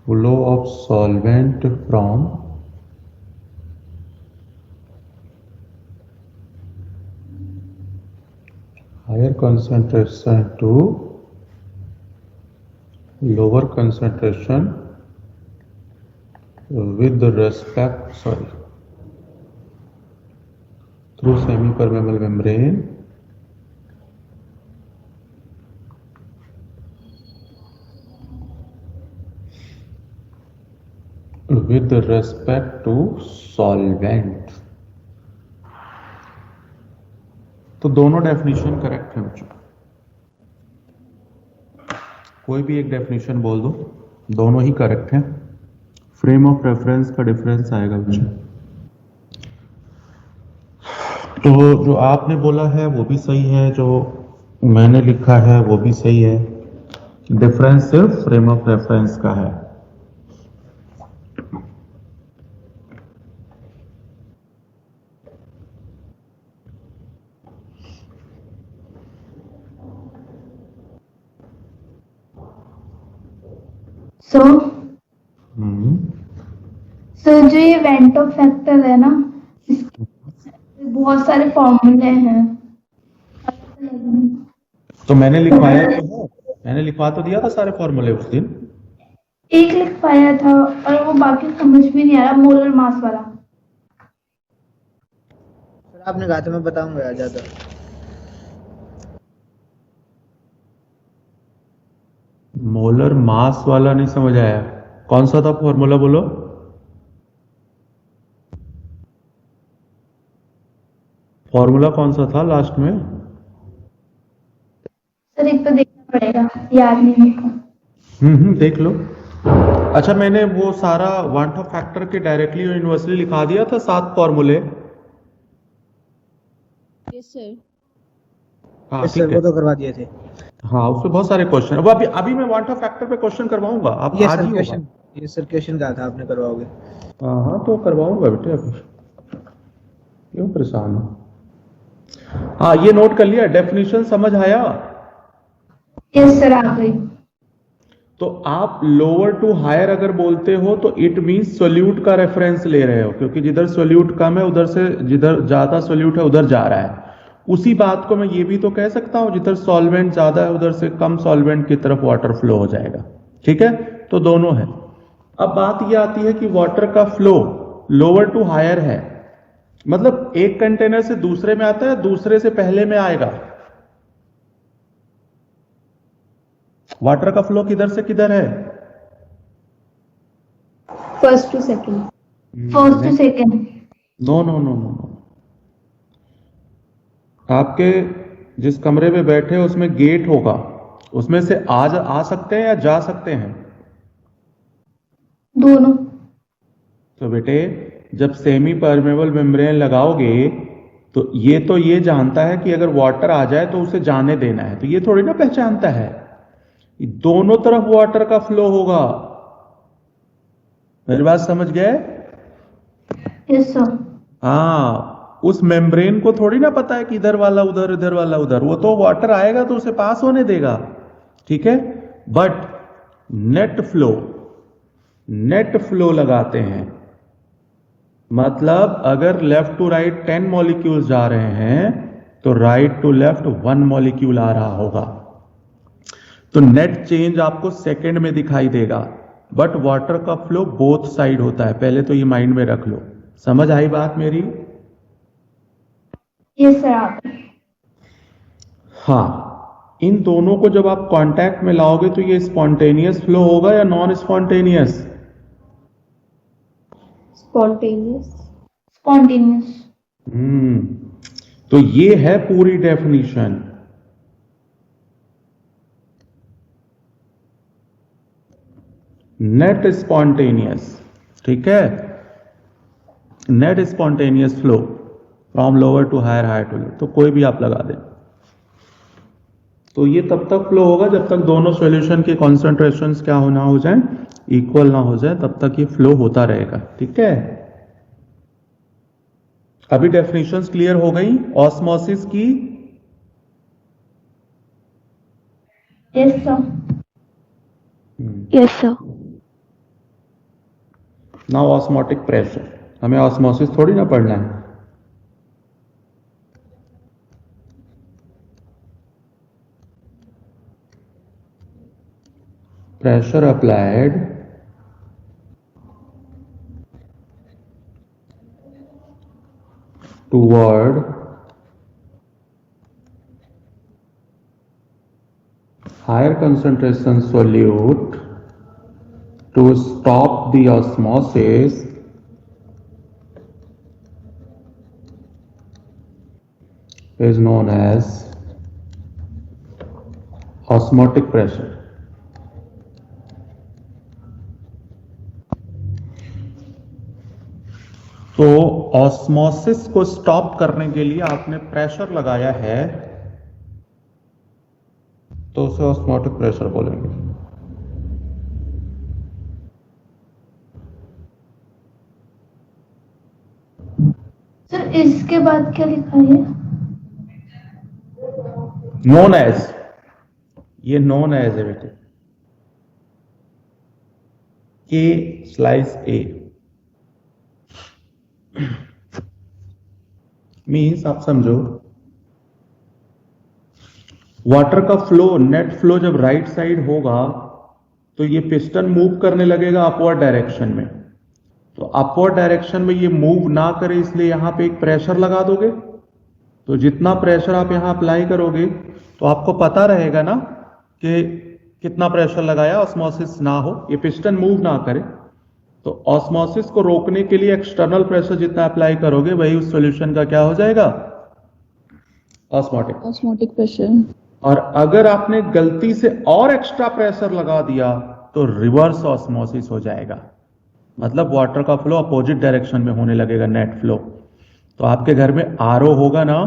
flow of solvent from higher concentration to lower concentration with respect through semi-permeable membrane with respect to solvent। तो दोनों definition correct है बच्चों, कोई भी एक डेफिनेशन बोल दो, दोनों ही करेक्ट है। फ्रेम ऑफ रेफरेंस का डिफरेंस आएगा बच्चों। तो जो आपने बोला है वो भी सही है, जो मैंने लिखा है वो भी सही है। डिफरेंस सिर्फ फ्रेम ऑफ रेफरेंस का है। सर जो ये वेंटो फैक्टर है ना, बहुत सारे फॉर्मूले हैं। तो मैंने लिखवाया तो है, मैंने लिखवा तो दिया था सारे फॉर्मूले उस दिन। एक लिखवाया था और वो बाकी समझ में नहीं आ रहा, मोलर मास वाला। सर आपने कहा था मैं बताऊंगा ज्यादा। मोलर मास वाला नहीं समझ आया, कौन सा था फॉर्मूला बोलो। फॉर्मूला कौन सा था लास्ट में? सर एक तो देखना पड़ेगा, याद नहीं मेरे को। देख लो। अच्छा मैंने वो सारा वांट ऑफ फैक्टर के डायरेक्टली और इनवर्सली लिखा दिया था, 7 फॉर्मूले। Yes sir. हाँ यस सर, वो तो करवा दिए थे। हाँ उसमें बहुत सारे क्वेश्चन। अब अभी मैं वांट ऑफ फैक्टर पे क्वेश्चन करवाऊंगा। आप ये आज सर ही क्वेश्चन, ये सर क्वेश्चन कहा था आपने करवाओगे। हाँ तो करवाऊंगा बेटे, अभी क्यों परेशान हो। हाँ ये नोट कर लिया, डेफिनेशन समझ आया? यस सर, आ गई। तो आप लोअर टू हायर अगर बोलते हो तो इट मींस सोल्यूट का रेफरेंस ले रहे हो, क्योंकि जिधर सोल्यूट कम है उधर से जिधर ज्यादा सोल्यूट है उधर जा रहा है। उसी बात को मैं ये भी तो कह सकता हूं, जिधर सॉल्वेंट ज्यादा है उधर से कम सॉल्वेंट की तरफ वाटर फ्लो हो जाएगा। ठीक है, तो दोनों है। अब बात ये आती है कि वाटर का फ्लो लोअर टू हायर है, मतलब एक कंटेनर से दूसरे में आता है, दूसरे से पहले में आएगा। वाटर का फ्लो किधर से किधर है? First to second. First to second. No no no no, आपके जिस कमरे में बैठे हो उसमें गेट होगा, उसमें से आ सकते हैं या जा सकते हैं? दोनों। तो बेटे जब सेमी परमेबल मेम्ब्रेन लगाओगे तो ये जानता है कि अगर वाटर आ जाए तो उसे जाने देना है, तो ये थोड़ी ना पहचानता है। दोनों तरफ वाटर का फ्लो होगा। मेरी बात समझ गए? Yes sir. हाँ, उस मेम्ब्रेन को थोड़ी ना पता है कि इधर वाला उधर, इधर वाला उधर। वो तो वाटर आएगा तो उसे पास होने देगा। ठीक है, बट नेट फ्लो लगाते हैं, मतलब अगर लेफ्ट टू राइट 10 मॉलिक्यूल्स जा रहे हैं तो राइट टू लेफ्ट 1 मॉलिक्यूल आ रहा होगा। तो नेट चेंज आपको सेकंड में दिखाई देगा, बट वाटर का फ्लो बोथ साइड होता है। पहले तो ये माइंड में रख लो। समझ आई बात मेरी? यस सर, आप। हाँ, इन दोनों को जब आप कांटेक्ट में लाओगे तो ये स्पॉन्टेनियस फ्लो होगा या नॉन स्पॉन्टेनियस? स्पॉन्टेनियस। स्पॉन्टेनियस। तो ये है पूरी डेफिनेशन। नेट स्पॉन्टेनियस, ठीक है, net spontaneous flow from lower to higher, higher to lower, तो कोई भी आप लगा दें। तो ये तब तक फ्लो होगा जब तक दोनों सॉल्यूशन के कॉन्सेंट्रेशंस क्या होना हो जाए, इक्वल ना हो जाए, तब तक ये फ्लो होता रहेगा। ठीक है, अभी डेफिनेशंस क्लियर हो गई ऑस्मोसिस की? Yes sir. Yes sir. Now osmotic pressure, हमें ऑस्मोसिस थोड़ी ना पढ़ना है। Pressure applied toward higher concentration solute to stop the osmosis is known as osmotic pressure. तो ऑस्मोसिस को स्टॉप करने के लिए आपने प्रेशर लगाया है तो उसे ऑस्मोटिक प्रेशर बोलेंगे। सर इसके बाद क्या लिखा है? नोन एज, ये नोन एज है बेटे, के स्लाइस ए मीन्स आप समझो वाटर का फ्लो, नेट फ्लो जब राइट साइड होगा तो ये पिस्टन मूव करने लगेगा अपवर्ड डायरेक्शन में। तो अपवर्ड डायरेक्शन में ये मूव ना करे इसलिए यहां पे एक प्रेशर लगा दोगे। तो जितना प्रेशर आप यहां अप्लाई करोगे तो आपको पता रहेगा ना कि कितना प्रेशर लगाया, ऑस्मोसिस ना हो, ये पिस्टन मूव ना करे। तो ऑस्मोसिस को रोकने के लिए एक्सटर्नल प्रेशर जितना अप्लाई करोगे वही उस सॉल्यूशन का क्या हो जाएगा, ऑस्मोटिक प्रेशर। और अगर आपने गलती से और एक्स्ट्रा प्रेशर लगा दिया तो रिवर्स ऑस्मोसिस हो जाएगा, मतलब वाटर का फ्लो अपोजिट डायरेक्शन में होने लगेगा, नेट फ्लो। तो आपके घर में आरओ होगा ना,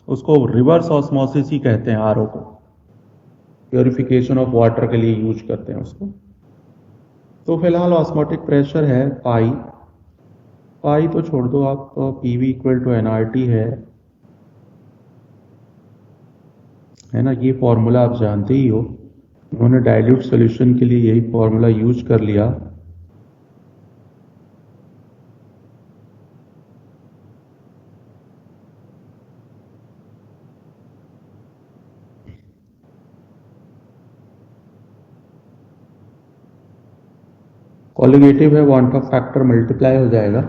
उसको रिवर्स ऑस्मोसिस ही कहते हैं, आरओ को प्योरिफिकेशन ऑफ वाटर के लिए यूज करते हैं उसको। तो फिलहाल ऑस्मोटिक प्रेशर है पाई, पाई तो छोड़ दो आप, पीवी इक्वल टू एनआरटी है ना, ये फॉर्मूला आप जानते ही हो। उन्होंने डाइल्यूट सॉल्यूशन के लिए यही फॉर्मूला यूज कर लिया। कॉलिगेटिव है, वांट ऑफ फैक्टर मल्टीप्लाई हो जाएगा।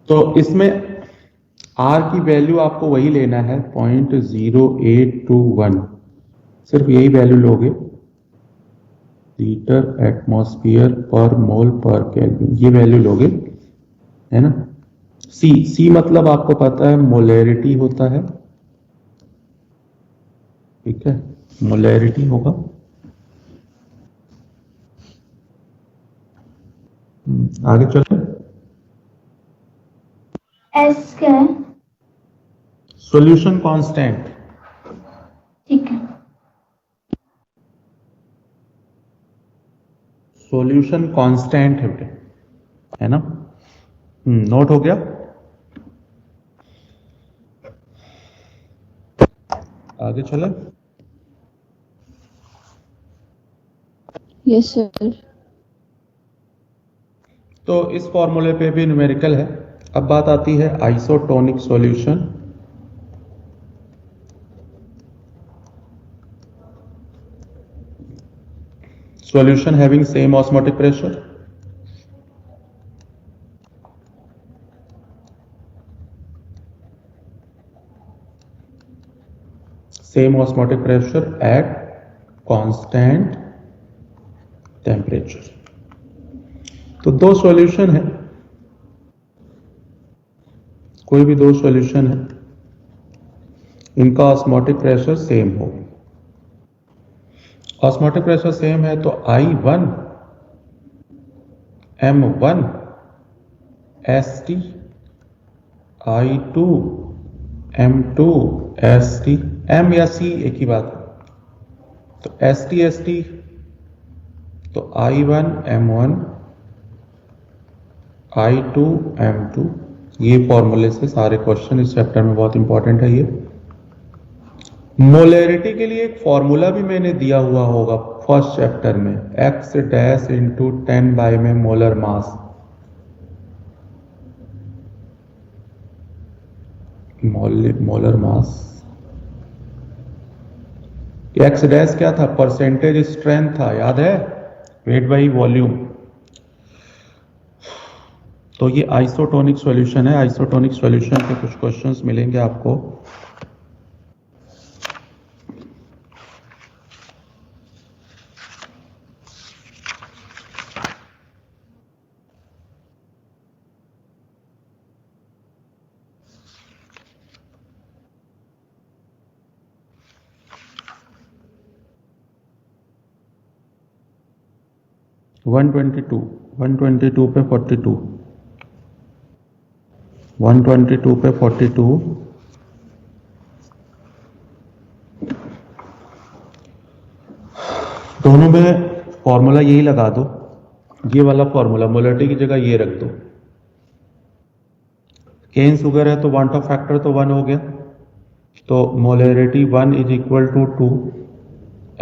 तो इसमें आर की वैल्यू आपको वही लेना है 0.0821, सिर्फ यही वैल्यू लोगे, लीटर एटमॉस्फेयर पर मोल पर केल्विन, ये वैल्यू लोगे, है ना। सी मतलब आपको पता है मोलैरिटी होता है, ठीक है, मोलैरिटी होगा। आगे चलो, एस क्या है? सॉल्यूशन कांस्टेंट, ठीक है। सॉल्यूशन कांस्टेंट है ना। नोट हो गया। आगे चले। Yes sir. तो इस फॉर्मूले पे भी न्यूमेरिकल है। अब बात आती है isotonic solution. Solution having same osmotic pressure, same osmotic pressure at constant temperature। तो दो सॉल्यूशन है, कोई भी दो सॉल्यूशन है, इनका ऑस्मोटिक प्रेशर सेम हो। ऑस्मोटिक प्रेशर सेम है तो I1 M1 ST, I2 M2 ST, M या C एक ही बात है। तो ST ST तो I1 M1 I2 M2, ये फॉर्मूले से सारे क्वेश्चन इस चैप्टर में बहुत इंपॉर्टेंट है। ये मोलैरिटी के लिए एक फॉर्मूला भी मैंने दिया हुआ होगा फर्स्ट चैप्टर में, x डैश इंटू 10 बाई में मोलर मास, मोलर मास। एक्स डैश क्या था? परसेंटेज स्ट्रेंथ था, याद है? Weight by volume. तो ये आइसोटोनिक सॉल्यूशन है। आइसोटोनिक सॉल्यूशन के कुछ क्वेश्चंस मिलेंगे आपको। वन ट्वेंटी टू पे 42, 122 पे 42, दोनों में फॉर्मूला यही लगा दो। ये वाला फॉर्मूला मोलरिटी की जगह ये रख दो। केन शुगर है तो वांट ऑफ फैक्टर तो 1 हो गया, तो molarity 1 is equal to 2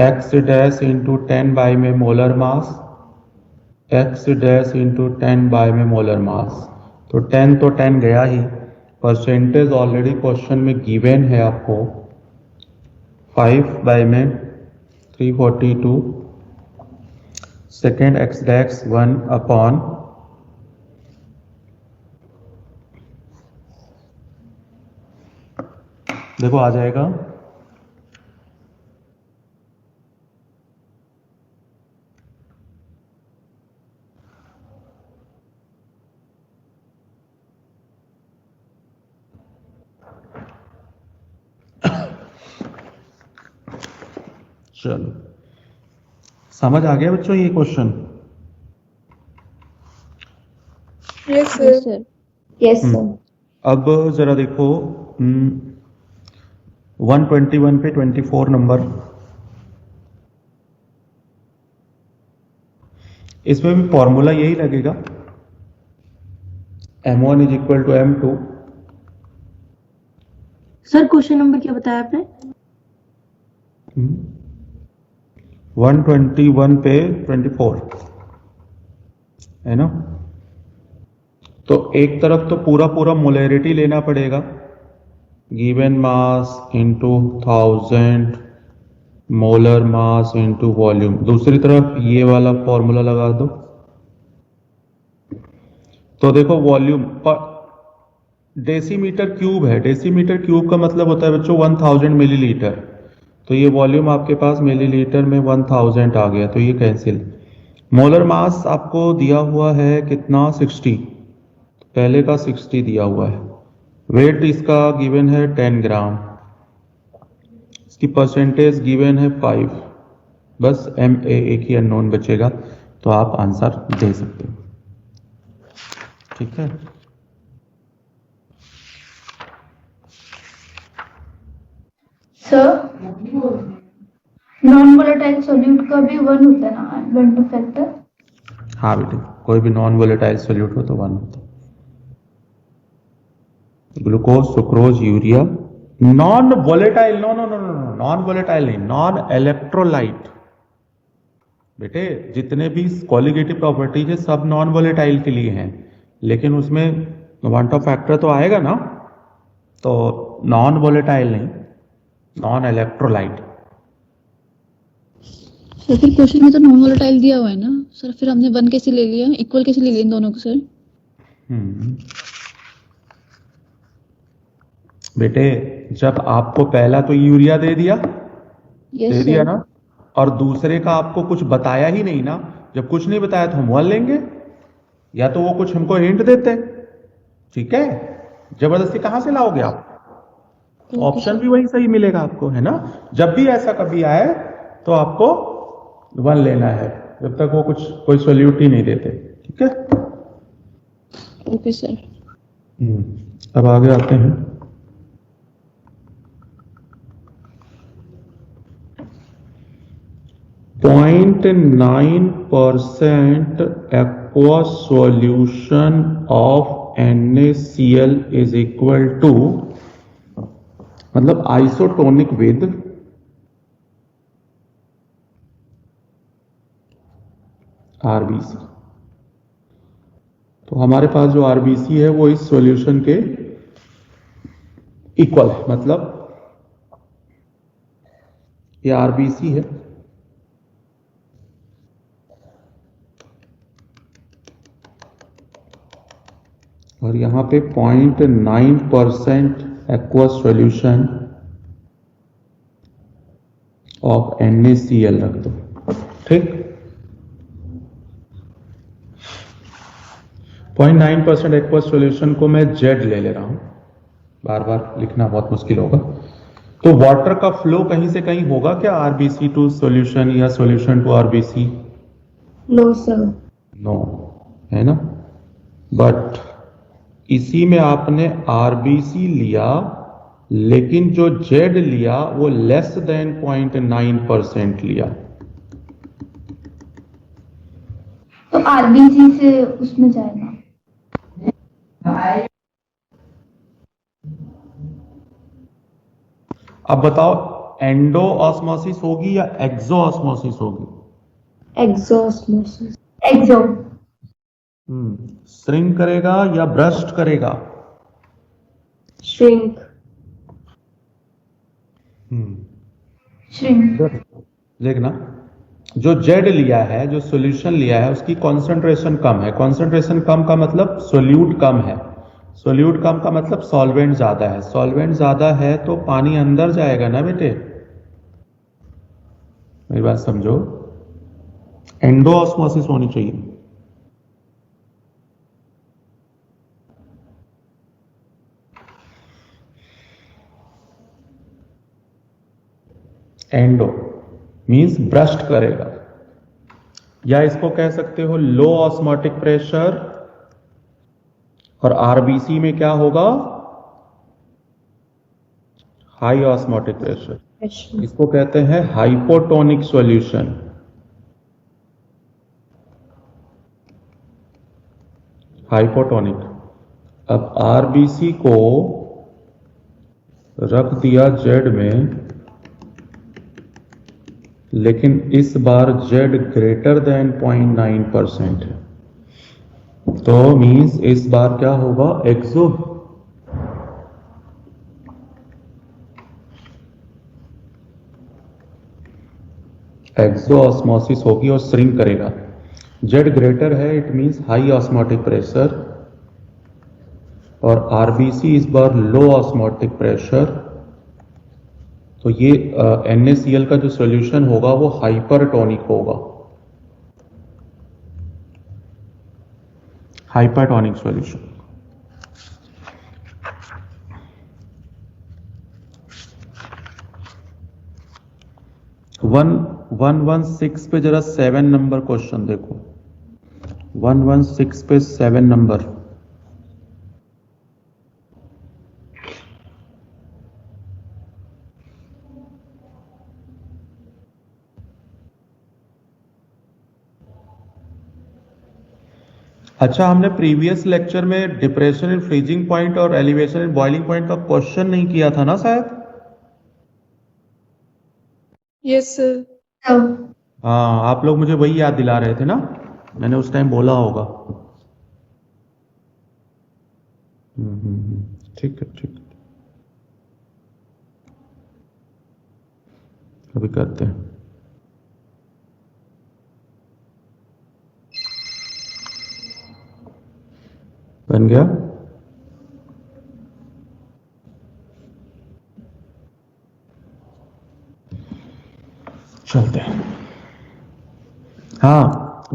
x dash into 10 by में molar mass, x dash into 10 by में मोलर मास। तो 10 तो 10 गया ही। परसेंटेज ऑलरेडी क्वेश्चन में गिवन है आपको, 5 बाई में 342 सेकेंड एक्स डैश 1 अपॉन देखो आ जाएगा चलो समझ आ गया बच्चों ये question? Yes Yes, sir. sir. Yes sir. अब जरा देखो 121 पे 24 नंबर, इसमें भी फॉर्मूला यही लगेगा, m1 is equal to m2। Sir question number क्या बताया आपने? 121 पे 24 है ना। तो एक तरफ तो पूरा पूरा मोलरिटी लेना पड़ेगा, given mass into 1000 molar mass into volume. दूसरी तरफ ये वाला फॉर्मूला लगा दो। तो देखो वॉल्यूम पर डेसीमीटर क्यूब है, डेसीमीटर क्यूब का मतलब होता है बच्चों 1000 मिलीलीटर। तो ये वॉल्यूम आपके पास मिलीलीटर में 1000 आ गया, तो ये कैंसिल। मोलर मास आपको दिया हुआ है कितना? 60, पहले का 60 दिया हुआ है। वेट इसका गिवन है 10 ग्राम, इसकी परसेंटेज गिवन है 5। बस MA एक ही अननोन बचेगा, तो आप आंसर दे सकते हो। ठीक है, सर नॉन वोलेटाइल सॉल्यूट का भी 1 होता है ना वेंट फैक्टर? हाँ बेटे, कोई भी नॉन वोलेटाइल सॉल्यूट हो तो 1 होता है। Glucose, sucrose, urea, non volatile, no no no no no, non volatile नहीं, नॉन इलेक्ट्रोलाइट। बेटे जितने भी कॉलिगेटिव प्रॉपर्टीज है सब नॉन वोलेटाइल के लिए हैं, लेकिन उसमें वांट ऑफ फैक्टर तो आएगा ना, तो नॉन वोलेटाइल नहीं, नॉन इलेक्ट्रोलाइट। सर फिर क्वेश्चन में तो नॉन वोलेटाइल दिया हुआ है ना सर, फिर हमने 1 कैसे ले लिया? इक्वल कैसे ले लिया इन दोनों को सर? बेटे जब आपको पहला तो यूरिया दे दिया, यस दे दिया सर। ना, और दूसरे का आपको कुछ बताया ही नहीं ना। जब कुछ नहीं बताया तो हम 1 लेंगे, या तो वो कुछ हमको हिंट देते। ठीक है, जबरदस्ती कहां से लाओगे आप? ऑप्शन भी वही सही मिलेगा आपको, है ना। जब भी ऐसा कभी आए तो आपको 1 लेना है, जब तक वो कुछ कोई सॉल्यूट ही नहीं देते। ठीक है, ओके सर। अब आगे आते हैं। Point 9% aqueous solution of NaCl is equal to, मतलब आइसोटोनिक विद RBC। तो हमारे पास जो RBC है वो इस सॉल्यूशन के इक्वल है, मतलब ये आरबीसी है, और यहां पे 0.9% एक्वस सॉल्यूशन ऑफ NaCl रख दो। ठीक, 0.9% एक्वस सॉल्यूशन को मैं जेड ले रहा हूं, बार बार लिखना बहुत मुश्किल होगा। तो वाटर का फ्लो कहीं से कहीं होगा क्या, आरबीसी टू सॉल्यूशन या solution to RBC? No sir. No, है ना। बट इसी में आपने आरबीसी लिया, लेकिन जो जेड लिया वो लेस देन 0.9% लिया। तो आरबीसी से उसमें जाएगा। अब बताओ, एंडो ऑस्मोसिस होगी या एक्सो ऑस्मोसिस होगी? एक्सोस्मोसिस। एक्सो। श्रिंक करेगा या ब्रस्ट करेगा? श्रिंक। श्रिंक। देखना, जो जेड लिया है, जो सॉल्यूशन लिया है, उसकी कॉन्सेंट्रेशन कम है। कॉन्सेंट्रेशन कम का मतलब सोल्यूट कम है। सोल्यूट कम का मतलब सॉल्वेंट ज्यादा है। सॉल्वेंट ज्यादा है तो पानी अंदर जाएगा ना बेटे, मेरी बात समझो। एंडो ऑस्मोसिस होनी चाहिए। एंडो मींस ब्रस्ट करेगा, या इसको कह सकते हो लो ऑस्मोटिक प्रेशर, और आरबीसी में क्या होगा, हाई ऑस्मोटिक प्रेशर। इसको कहते हैं हाइपोटोनिक सॉल्यूशन। हाइपोटोनिक। अब आरबीसी को रख दिया जेड में, लेकिन इस बार जेड ग्रेटर देन 0.9% है, तो मींस इस बार क्या होगा, एक्सो। एक्सो ऑस्मोसिस होगी और श्रिंक करेगा। जेड ग्रेटर है, it means high osmotic pressure, और आरबीसी इस बार लो ऑस्मोटिक प्रेशर। तो ये NaCl का जो सॉल्यूशन होगा वो हाइपरटोनिक होगा, हाइपरटोनिक सॉल्यूशन। वन 116 पे जरा 7 नंबर क्वेश्चन देखो। 116 पे 7 नंबर। अच्छा, हमने प्रीवियस लेक्चर में डिप्रेशन इन फ्रीजिंग पॉइंट और एलिवेशन इन बॉइलिंग पॉइंट का क्वेश्चन नहीं किया था ना शायद? Yes sir. हाँ, आप लोग मुझे वही याद दिला रहे थे ना, मैंने उस टाइम बोला होगा। ठीक है, ठीक है, अभी करते हैं। बन गया? चलते हैं। हाँ,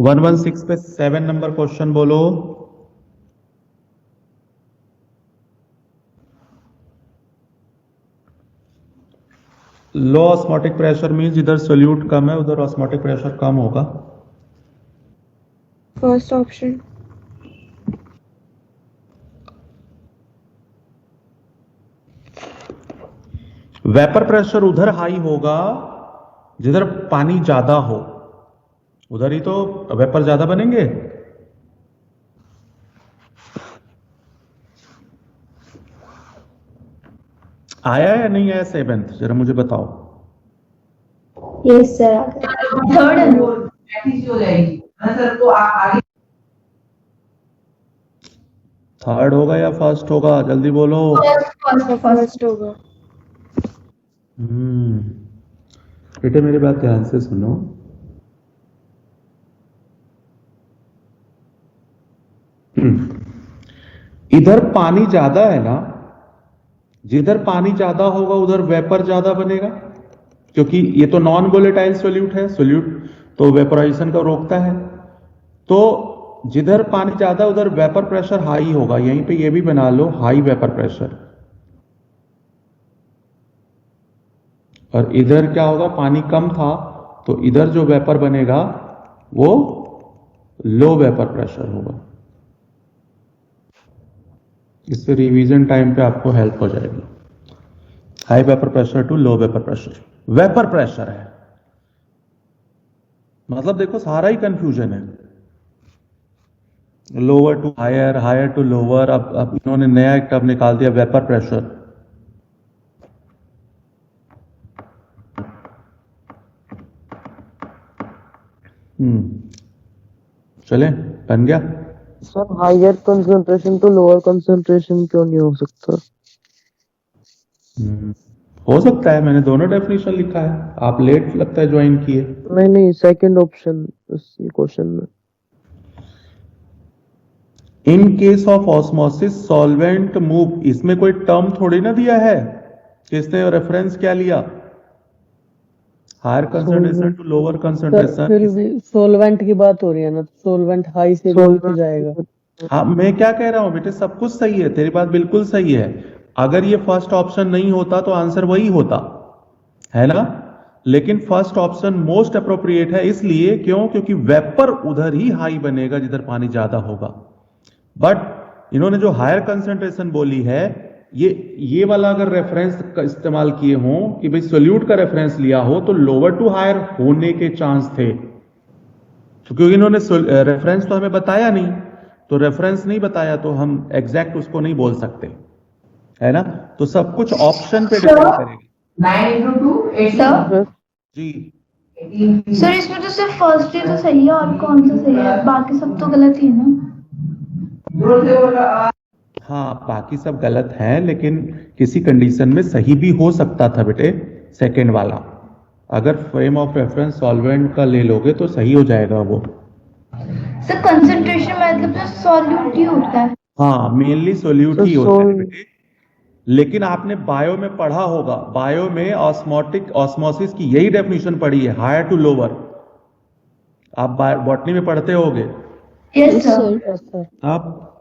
116 पे 7 नंबर क्वेश्चन बोलो। लो ऑस्मोटिक प्रेशर मींस जिधर सोल्यूट कम है उधर ऑस्मोटिक प्रेशर कम होगा। First option. वेपर प्रेशर उधर हाई होगा जिधर पानी ज्यादा हो, उधर ही तो वेपर ज्यादा बनेंगे। आया या नहीं आया सेवेंथ, जरा मुझे बताओ। Yes sir. थर्ड। प्रैक्टिस हो जाएगी ना सर, तो आगे थर्ड होगा या फर्स्ट होगा, जल्दी बोलो। फर्स्ट होगा। बेटे मेरी बात ध्यान से सुनो। इधर पानी ज्यादा है ना, जिधर पानी ज्यादा होगा उधर वेपर ज्यादा बनेगा, क्योंकि ये तो नॉन वोलेटाइल सोल्यूट है, सोल्यूट तो वेपोराइजेशन को रोकता है। तो जिधर पानी ज्यादा उधर वेपर प्रेशर हाई होगा, यहीं पे ये भी बना लो हाई वेपर प्रेशर। और इधर क्या होगा, पानी कम था तो इधर जो वेपर बनेगा वो लो वेपर प्रेशर होगा। इससे रिवीजन टाइम पे आपको हेल्प हो जाएगी। High vapour pressure to low vapour pressure, vapour pressure है मतलब देखो सारा ही कंफ्यूजन है। Lower to higher, higher to lower, अब इन्होंने नया एक टर्म निकाल दिया वेपर प्रेशर। चले, बन गया। Sir higher concentration to lower concentration क्यों नहीं हो सकता? हो सकता है, मैंने दोनों डेफिनेशन लिखा है, आप लेट लगता है ज्वाइन किए। नहीं, सेकंड ऑप्शन इस क्वेश्चन में। In case of osmosis solvent move, इसमें कोई टर्म थोड़ी ना दिया है, किसने रेफरेंस क्या लिया, higher concentration to lower concentration. फिर भी सोलवेंट की बात हो रही है ना, सोलवेंट हाई से लो पे जाएगा। हाँ मैं क्या कह रहा हूं बेटे, सब कुछ सही है, तेरी बात बिल्कुल सही है। अगर ये फर्स्ट ऑप्शन नहीं होता तो आंसर वही होता है ना, लेकिन फर्स्ट ऑप्शन मोस्ट अप्रोप्रिएट है, इसलिए क्यों, क्योंकि वेपर उधर ही हाई बनेगा जिधर पानी ज्यादा होगा। बट इन्होंने जो हायर कंसंट्रेशन बोली है, ये वाला अगर रेफरेंस का इस्तेमाल किए हों कि भाई सोल्यूट का रेफरेंस लिया हो तो लोअर टू हायर होने के चांस थे, तो क्योंकि इन्होंने रेफरेंस तो हमें बताया नहीं, तो रेफरेंस नहीं बताया तो हम एग्जैक्ट उसको नहीं बोल सकते, है ना। तो सब कुछ ऑप्शन पे डिपेंड करेगा। 9 into 2, 18. जी सर इसमें तो सिर्फ फर्स्ट ही तो सही है, और कौन सा सही है, बाकी सब तो गलत ही है ना। हाँ बाकी सब गलत है, लेकिन किसी कंडीशन में सही भी हो सकता था बेटे सेकेंड वाला। अगर फ्रेम ऑफ रेफरेंस सॉल्वेंट का ले लोगे तो सही हो जाएगा वो। सर कंसंट्रेशन मतलब तो सॉल्यूट ही होता है। हाँ मेनली सोल्यूट ही होता है बेटे, लेकिन आपने बायो में पढ़ा होगा, बायो में ऑस्मोसिस की यही डेफिनेशन पढ़ी है, हायर टू लोअर। आप बॉटनी में पढ़ते होगे। Yes sir. आप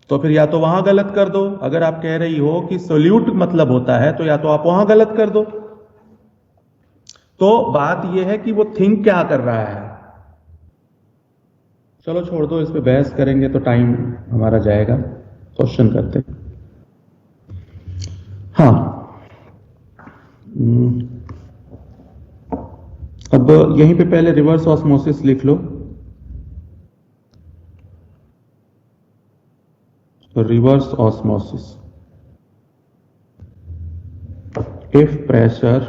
तो फिर या तो वहां गलत कर दो, अगर आप कह रही हो कि सोल्यूट मतलब होता है तो या तो आप वहां गलत कर दो। तो बात यह है कि वो थिंक क्या कर रहा है। चलो छोड़ दो, इस पे बहस करेंगे तो टाइम हमारा जाएगा। क्वेश्चन करते हैं। हाँ अब यहीं पे पहले रिवर्स ऑस्मोसिस लिख लो। Reverse osmosis, if pressure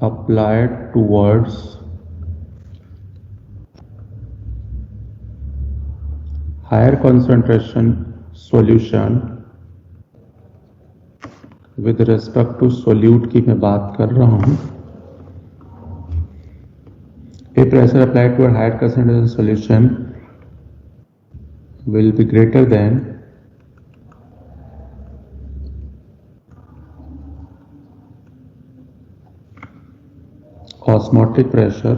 applied towards higher concentration solution with respect to solute की मैं बात कर रहा हूं। A pressure applied to a higher concentration solution will be greater than osmotic pressure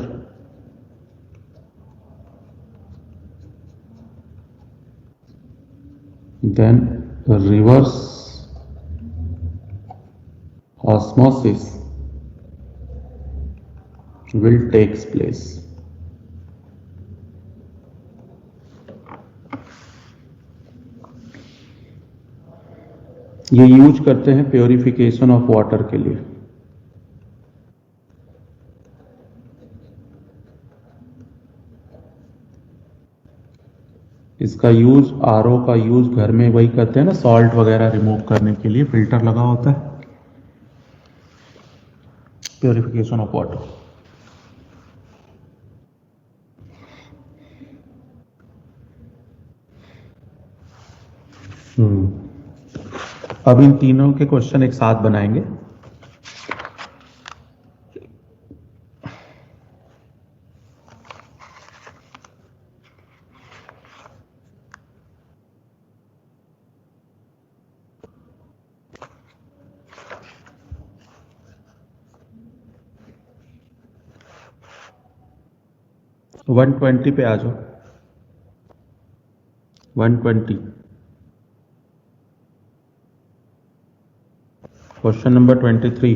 then reverse osmosis will takes place। ये use करते हैं purification of water के लिए। इसका यूज आरओ का यूज घर में वही करते हैं ना, सॉल्ट वगैरह रिमूव करने के लिए फिल्टर लगा होता है, प्योरिफिकेशन ऑफ वाटर। अब इन तीनों के क्वेश्चन एक साथ बनाएंगे। तो 120 पे आ जाओ। 120 question number 23।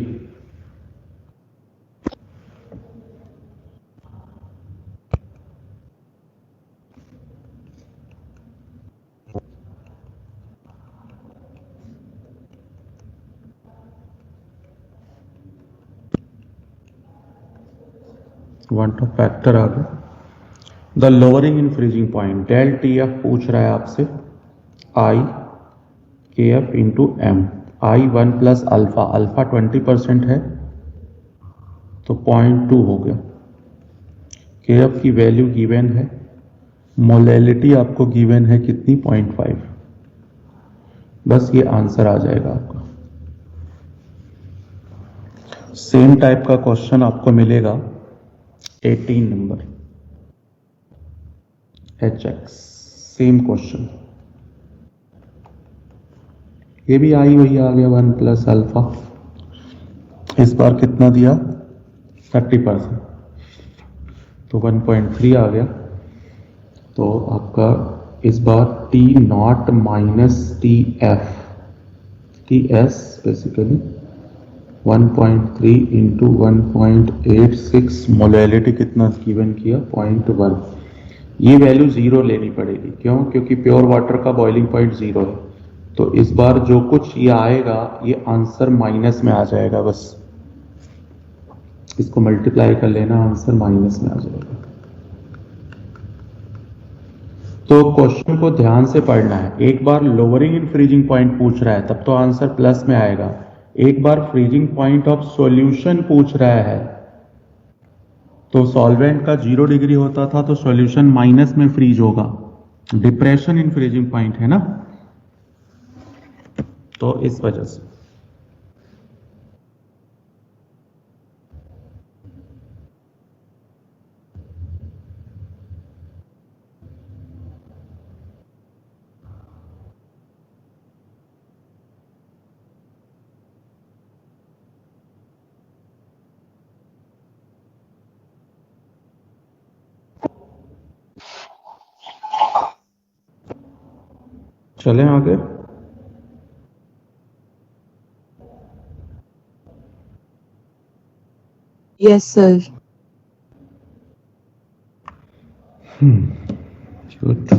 Van't Hoff factor आ गया। The lowering in freezing point del T f पूछ रहा है आपसे i K F into m. I 1 plus alpha, alpha 20% है तो 0.2 हो गया। के एफ की वैल्यू गिवन है, मोलैलिटी आपको गिवन है कितनी 0.5। बस ये आंसर आ जाएगा आपका। सेम टाइप का क्वेश्चन आपको मिलेगा 18 नंबर HX, सेम क्वेश्चन। ये भी आई वही आ गया 1 प्लस अल्फा। इस बार कितना दिया 30%, तो 1.3 आ गया। तो आपका इस बार T not minus T F, T S basically 1.3 into 1.86, molality कितना गिवन किया 0.1। ये वैल्यू जीरो लेनी पड़ेगी, क्यों? क्योंकि प्योर वाटर का बॉइलिंग पॉइंट जीरो है। तो इस बार जो कुछ ये आएगा ये आंसर माइनस में आ जाएगा, बस इसको मल्टीप्लाई कर लेना, आंसर माइनस में आ जाएगा। तो क्वेश्चन को ध्यान से पढ़ना है। एक बार लोअरिंग इन फ्रीजिंग पॉइंट पूछ रहा है तब तो आंसर प्लस में आएगा। एक बार फ्रीजिंग पॉइंट ऑफ सॉल्यूशन पूछ रहा है तो सॉल्वेंट का 0 डिग्री होता था तो सॉल्यूशन माइनस में फ्रीज होगा। डिप्रेशन इन फ्रीजिंग पॉइंट है ना, तो इस वजह से। चलें आगे। Yes, sir. Good.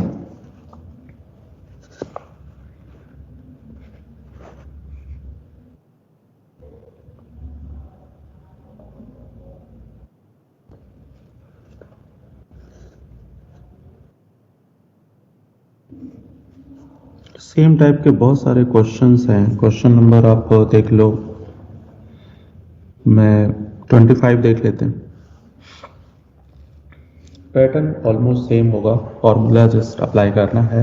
Same type के बहुत सारे क्वेश्चंस हैं। क्वेश्चन नंबर आप देख लो, मैं 25 देख लेते हैं। पैटर्न ऑलमोस्ट सेम होगा, फॉर्मूला जस्ट अप्लाई करना है।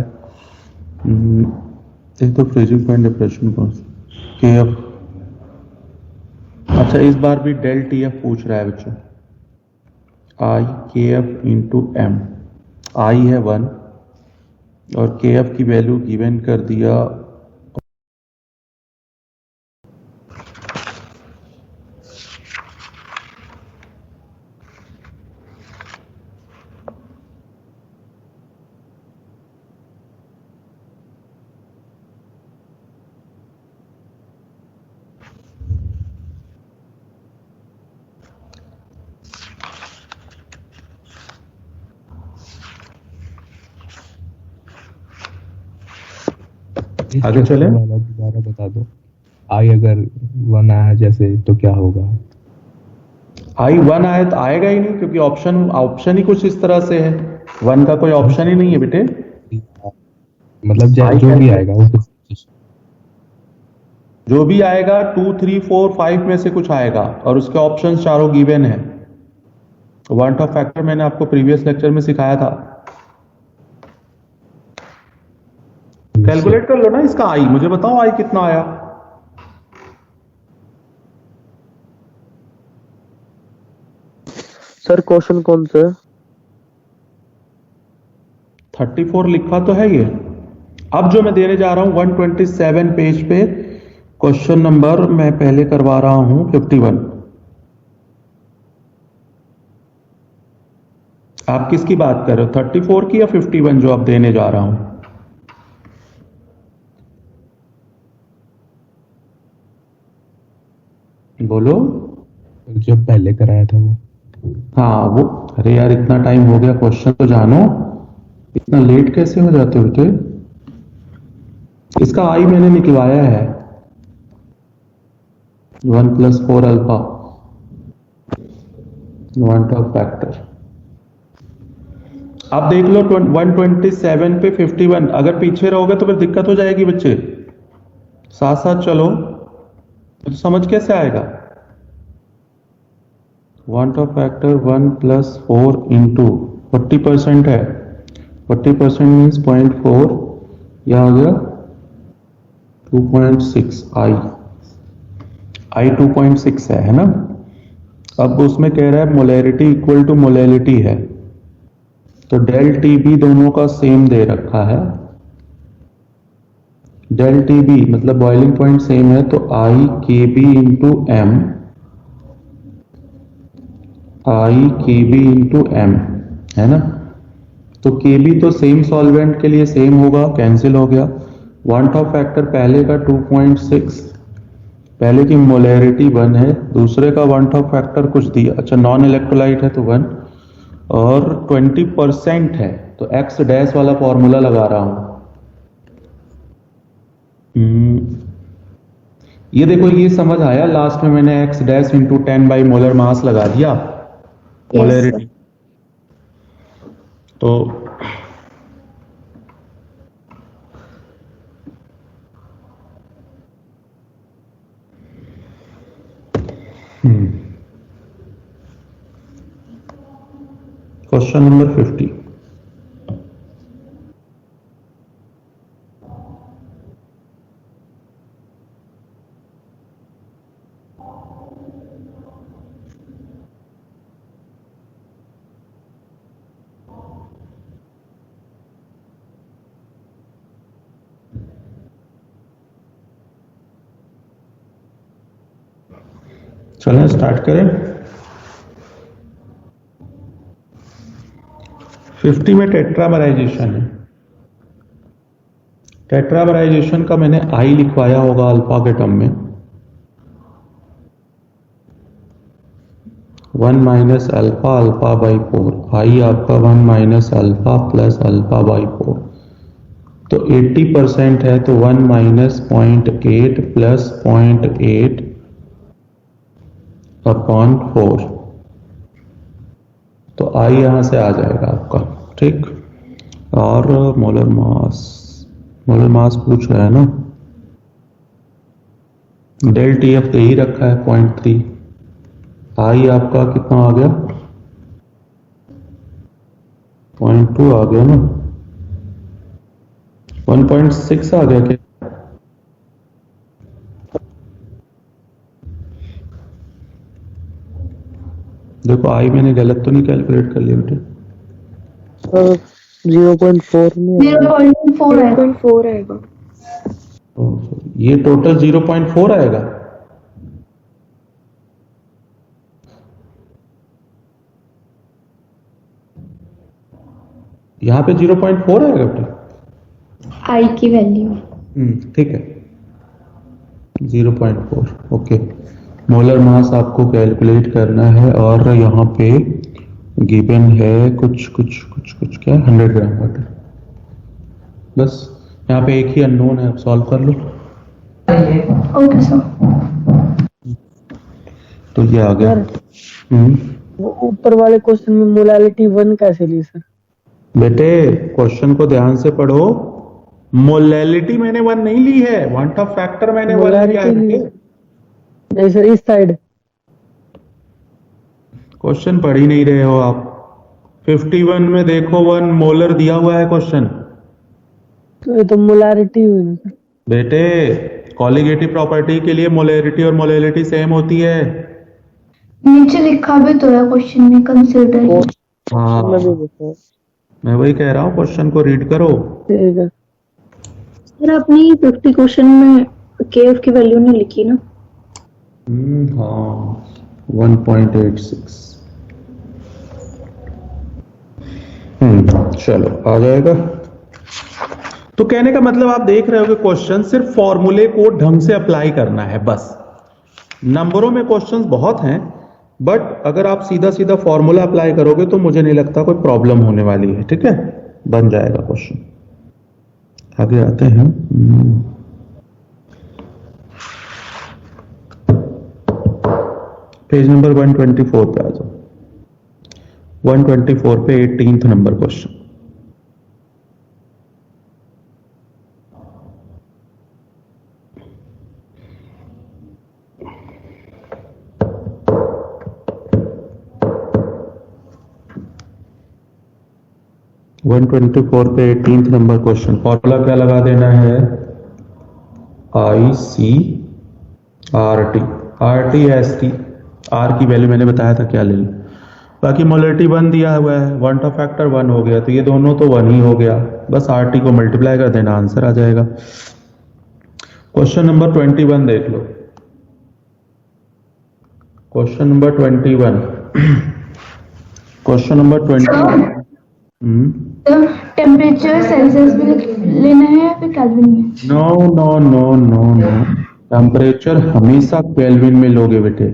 एक तो फ्रीजिंग पॉइंट डिप्रेशन कौन के एफ। अच्छा, इस बार भी डेल टी एफ पूछ रहा है बच्चों। आई के एफ इंटू एम। आई है 1 और के एफ की वैल्यू गिवन कर दिया आगे चले। वाला दोबारा बता दो। आई अगर 1 आया जैसे तो क्या होगा? आई 1 आए तो आएगा ही नहीं, क्योंकि ऑप्शन ही कुछ इस तरह से है। 1 का कोई ऑप्शन ही नहीं है बेटे। मतलब जो भी आएगा वो जो भी आएगा 2, 3, 4, 5 में से कुछ आएगा और उसके ऑप्शन चारों गिवन है। वांट ऑफ फैक्टर मैंने आपको प्रीवियस लेक्चर में सिखाया था। कैलकुलेट कर लो ना इसका आई, मुझे बताओ आई कितना आया। सर क्वेश्चन कौन सा है? 34 लिखा तो है ये। अब जो मैं देने जा रहा हूं 127 पेज पे क्वेश्चन नंबर मैं पहले करवा रहा हूं 51। आप किसकी बात कर रहे हो, 34 की या 51 जो आप देने जा रहा हूं? बोलो। जो पहले कराया था वो। हाँ वो, अरे यार इतना टाइम हो गया, क्वेश्चन तो जानो, इतना लेट कैसे हो जाते हो बेटे। इसका आई मैंने निकलवाया है 1 + 4 अल्फा वांट ऑफ फैक्टर। आप देख लो 127 पे 51, अगर पीछे रहोगे तो फिर दिक्कत हो जाएगी बच्चे, साथ साथ चलो तो समझ कैसे आएगा। वांट ऑफ फैक्टर 1 + 4 इंटू 40% है, 40% मीन्स 0.4, यह आ गया 2.6 आई 2.6 है ना। अब उसमें कह रहा है मोलैरिटी इक्वल टू मोलैलिटी है, तो डेल टी बी दोनों का सेम दे रखा है। डेल टी बी मतलब बॉइलिंग पॉइंट सेम है, तो आई के बी इंटू एम, आई के बी इंटू एम है ना। तो के बी तो सेम सॉल्वेंट के लिए सेम होगा, कैंसिल हो गया। वांट ऑफ फैक्टर पहले का 2.6, पहले की मोलैरिटी 1 है, दूसरे का वांट ऑफ फैक्टर कुछ दिया, अच्छा नॉन इलेक्ट्रोलाइट है तो 1, और 20% है तो एक्स डैश वाला फॉर्मूला लगा रहा हूं। ये देखो, ये समझ आया, लास्ट में मैंने x dash into 10 by molar mass लगा दिया मोलैरिटी। तो क्वेश्चन नंबर 50। चलें स्टार्ट करें। 50 में टेट्रामराइजेशन है। टेट्रामराइजेशन का मैंने आई लिखवाया होगा अल्फा के टर्म में, 1 माइनस अल्फा अल्फा बाई 4, आई आपका 1 minus alpha plus alpha by 4, तो 80% है तो 1 माइनस 0.8 प्लस 0.8 अपॉन 4, तो आई यहां से आ जाएगा आपका, ठीक। और मोलर मास पूछ रहा है ना, डेल टी एफ यही रखा है 0.3, आई आपका कितना आ गया 0.2 आ गया ना, 1.6 आ गया क्या? देखो आई मैंने गलत तो नहीं कैलकुलेट कर लिया बेटे? सर 0.4 में 0.4 है। 0.4 आएगा। ये टोटल 0.4 आएगा। यहां पे 0.4 आएगा बेटे, आई की वैल्यू। ठीक है 0.4, ओके। मोलर मास आपको कैलकुलेट करना है और यहाँ पे गिवन है कुछ क्या 100 ग्राम वाटर, बस यहाँ पे एक ही अननोन है, आप सॉल्व कर लो। Okay sir. तो ये आ गया। वो ऊपर वाले क्वेश्चन में मोलालिटी 1 कैसे ली सर? बेटे क्वेश्चन को ध्यान से पढ़ो, मोलैलिटी मैंने 1 नहीं ली है, वांट ऑफ फैक्टर मैंने 1 लिया है बेटे। नहीं सर, इस साइड क्वेश्चन पढ़ ही नहीं रहे हो आप। 51 में देखो 1 मोलर दिया हुआ है क्वेश्चन, तो ये तो मोलारिटी हुई ना सर। बेटे कॉलिगेटिव प्रॉपर्टी के लिए मोलैरिटी और मोलैलिटी सेम होती है। नीचे लिखा भी तो है क्वेश्चन में कंसीडर। हाँ मैं भी देखा है। मैं वही कह रहा हूँ, क्वेश्चन को रीड करो। ठीक है। सर अपनी 50 क्वेश्चन में केएफ की वैल्यू नहीं लिखी ना। हाँ 1.86। चलो आ जाएगा। तो कहने का मतलब आप देख रहे हो कि क्वेश्चन सिर्फ फॉर्मूले को ढंग से अप्लाई करना है बस। नंबरों में क्वेश्चंस बहुत हैं, बट अगर आप सीधा सीधा फॉर्मूला अप्लाई करोगे तो मुझे नहीं लगता कोई प्रॉब्लम होने वाली है। ठीक है, बन जाएगा क्वेश्चन। आगे आते हैं। पेज नंबर 124 पे आ जाओ। 124 पे 18th नंबर क्वेश्चन। वन 124 पे 18th नंबर क्वेश्चन। फॉर्मूला क्या लगा देना है? ICRT आर की वैल्यू मैंने बताया था क्या ले लो। बाकी मोलरिटी 1 दिया हुआ है, 1 का फैक्टर 1 हो गया, तो ये दोनों तो 1 ही हो गया। बस RT को मल्टीप्लाई कर देना, आंसर आ जाएगा। क्वेश्चन नंबर 21 देख लो। Question number 21। Question number 21। Temperature Celsius में लेना है या फिर केल्विन में? No no no no no, temperature हमेशा केल्विन में लोगे बेटे।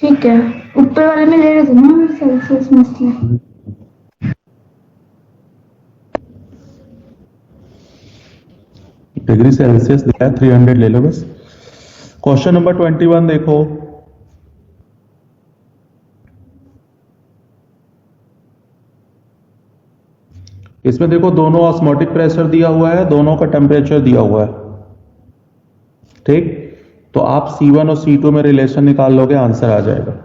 ठीक है, ऊपर वाले में ले रहे थे ना सेल्सियस में, इसलिए। डिग्री सेल्सियस दिया है, 300 ले लो बस। क्वेश्चन नंबर 21 देखो। इसमें देखो दोनों ऑस्मोटिक प्रेशर दिया हुआ है, दोनों का टेम्परेचर दिया हुआ है। ठीक, तो आप C1 और C2 में रिलेशन निकाल लोगे, आंसर आ जाएगा।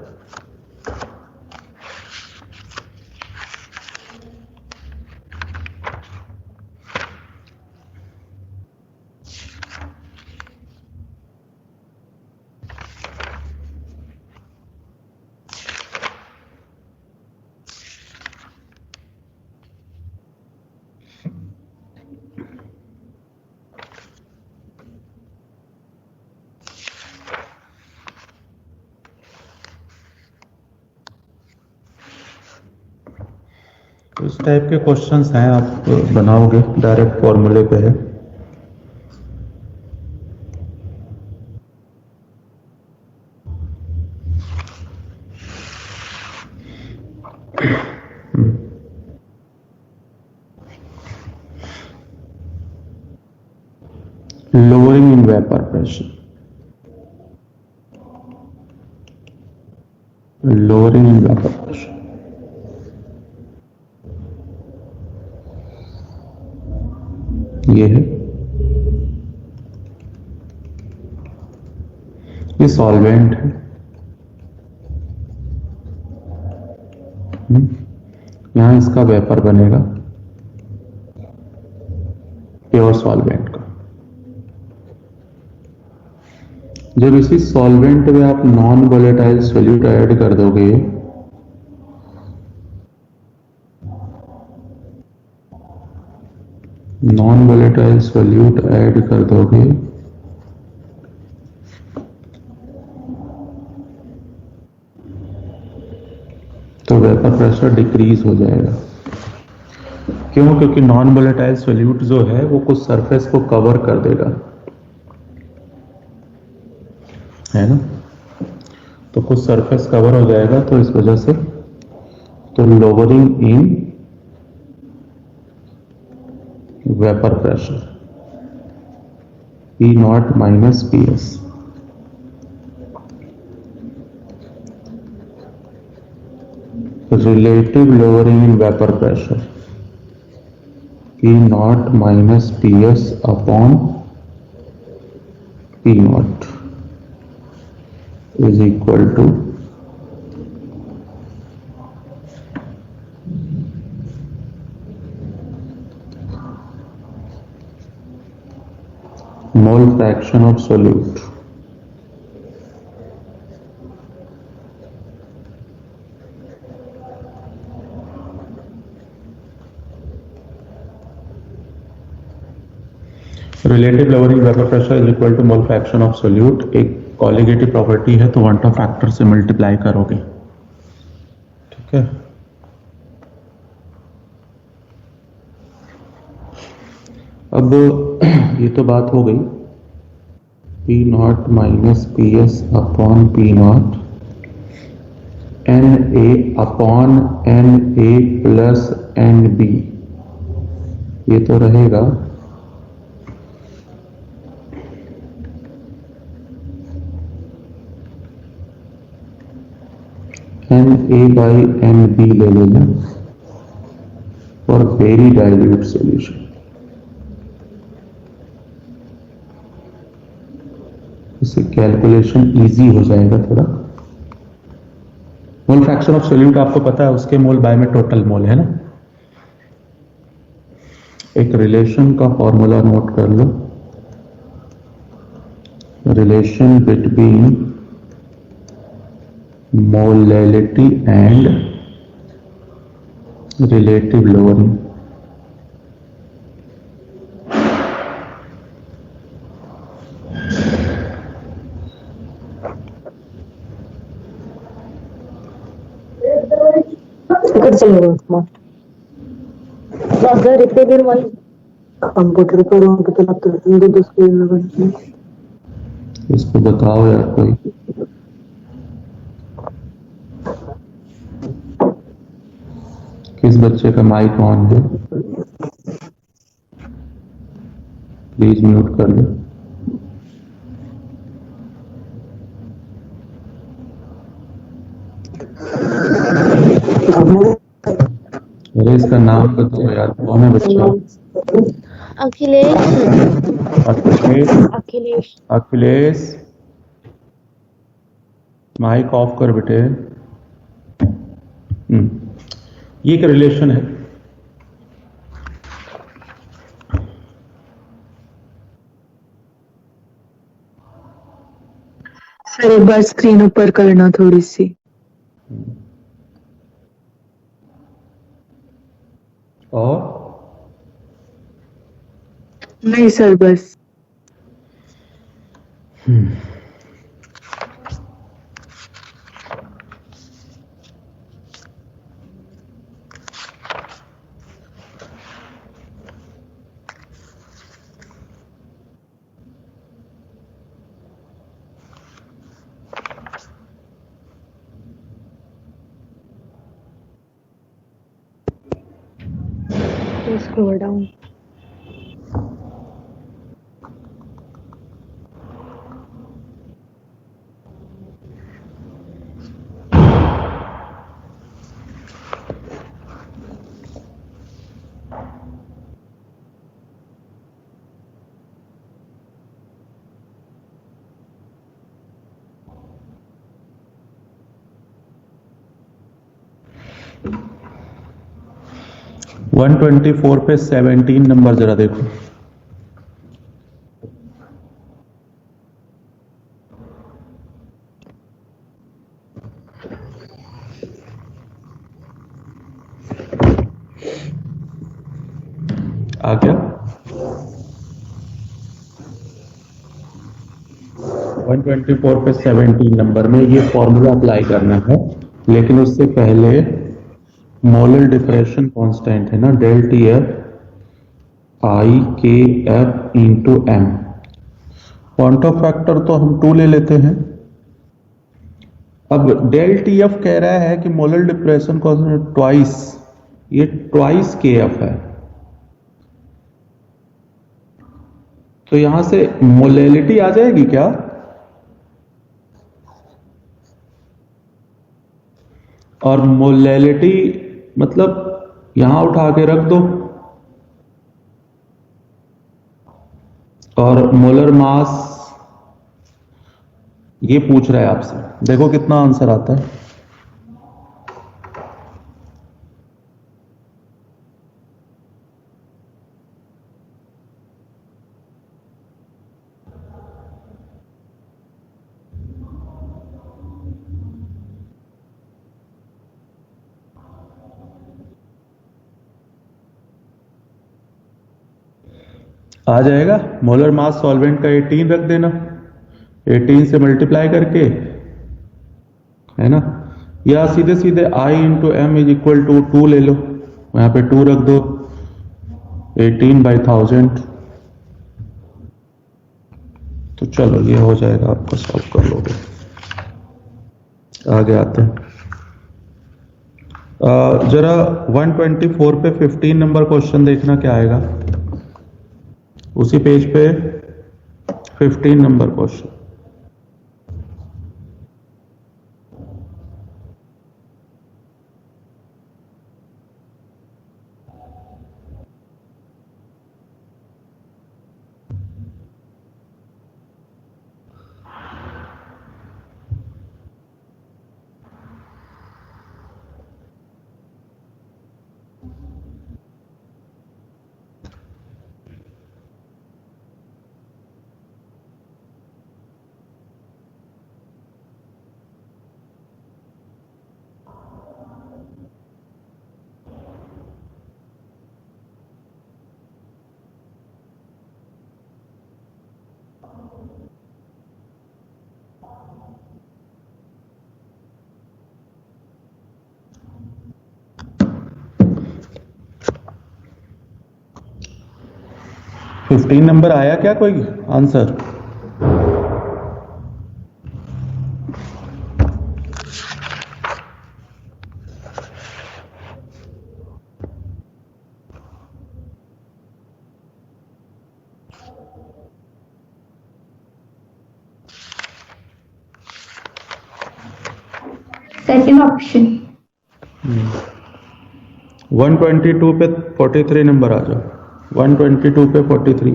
इस टाइप के क्वेश्चंस हैं, आप बनाओगे, डायरेक्ट फॉर्मूले पे है। lowering in vapor pressure, lowering in vapor pressure। ये है, ये सॉल्वेंट है। यहां इसका वेपर बनेगा प्योर सॉल्वेंट का। जब इसी सॉल्वेंट में आप नॉन वोलेटाइल सॉल्यूट ऐड कर दोगे, नॉन वोलेटाइल सॉल्यूट ऐड कर दोगे तो वेपर प्रेशर डिक्रीज हो जाएगा। क्यों? क्योंकि नॉन वोलेटाइल सॉल्यूट जो है वो कुछ सरफेस को कवर कर देगा, है ना। तो कुछ सरफेस कवर हो जाएगा, तो इस वजह से तो lowering in vapour pressure P0 minus PS। relative lowering in vapor pressure P0 minus PS upon P0 is equal to mole fraction of solute. Relative lowering vapour pressure is equal to mole fraction of solute. एक colligative property है तो one of factor से multiply करोगे, ठीक है। अब ये तो बात हो गई, P naught minus P S upon P naught N A upon N A plus N B, ये तो रहेगा। N A by N B ले लेना फॉर वेरी डाइल्यूट सॉल्यूशन। इससे कैलकुलेशन इजी हो जाएगा थोड़ा। मोल फ्रैक्शन ऑफ सोल्यूट आपको पता है, उसके मोल बाय में टोटल मोल है ना। एक रिलेशन का फॉर्मूला नोट कर लो, relation between molality and relative lowering. अगर रिपेयर वाली कंप्यूटर पर तो लगता है इनको तो स्क्रीन लगा। इसको बताओ यार कोई। किस बच्चे का माइक ऑन है? प्लीज म्यूट कर लो। अरे इसका नाम बताओ यार, कौन है बच्चा? अखिलेश। अखिलेश। अखिलेश। अखिलेश, माइक ऑफ कर बेटे। ये एक रिलेशन है। सर एक बार स्क्रीन ऊपर करना थोड़ी सी। और नहीं सर बस। Scroll down. वन 124 पे 17 नंबर जरा देखो। आ गया? 124 पे 17 नंबर में ये फॉर्मूला अप्लाई करना है, लेकिन उससे पहले मोलर डिप्रेशन कांस्टेंट है ना, del T F I K F into M. Point of factor तो हम 2 ले लेते हैं। अब डेल टी एफ कह रहा है कि मोलर डिप्रेशन कांस्टेंट ट्वाइस, ये ट्वाइस के एफ है। तो यहां से मोलैलिटी आ जाएगी क्या? और मोलैलिटी मतलब यहां उठा के रख दो, और मोलर मास ये पूछ रहा है आपसे। देखो कितना आंसर आता है। आ जाएगा। मोलर मास सॉल्वेंट का 18 रख देना, 18 से मल्टीप्लाई करके, है ना, या सीधे सीधे I into M is equal to 2 ले लो, यहाँ पे 2 रख दो, 18/1000। तो चलो ये हो जाएगा, आपका सॉल्व कर लोगे। आगे आते हैं। जरा 124 पे 15 नंबर क्वेश्चन देखना क्या आएगा। उसी पेज पे 15 नंबर क्वेश्चन। फिफ्टीन नंबर आया क्या कोई आंसर? Second option. 122 पे 43 नंबर आ जाओ। 122 पे 43।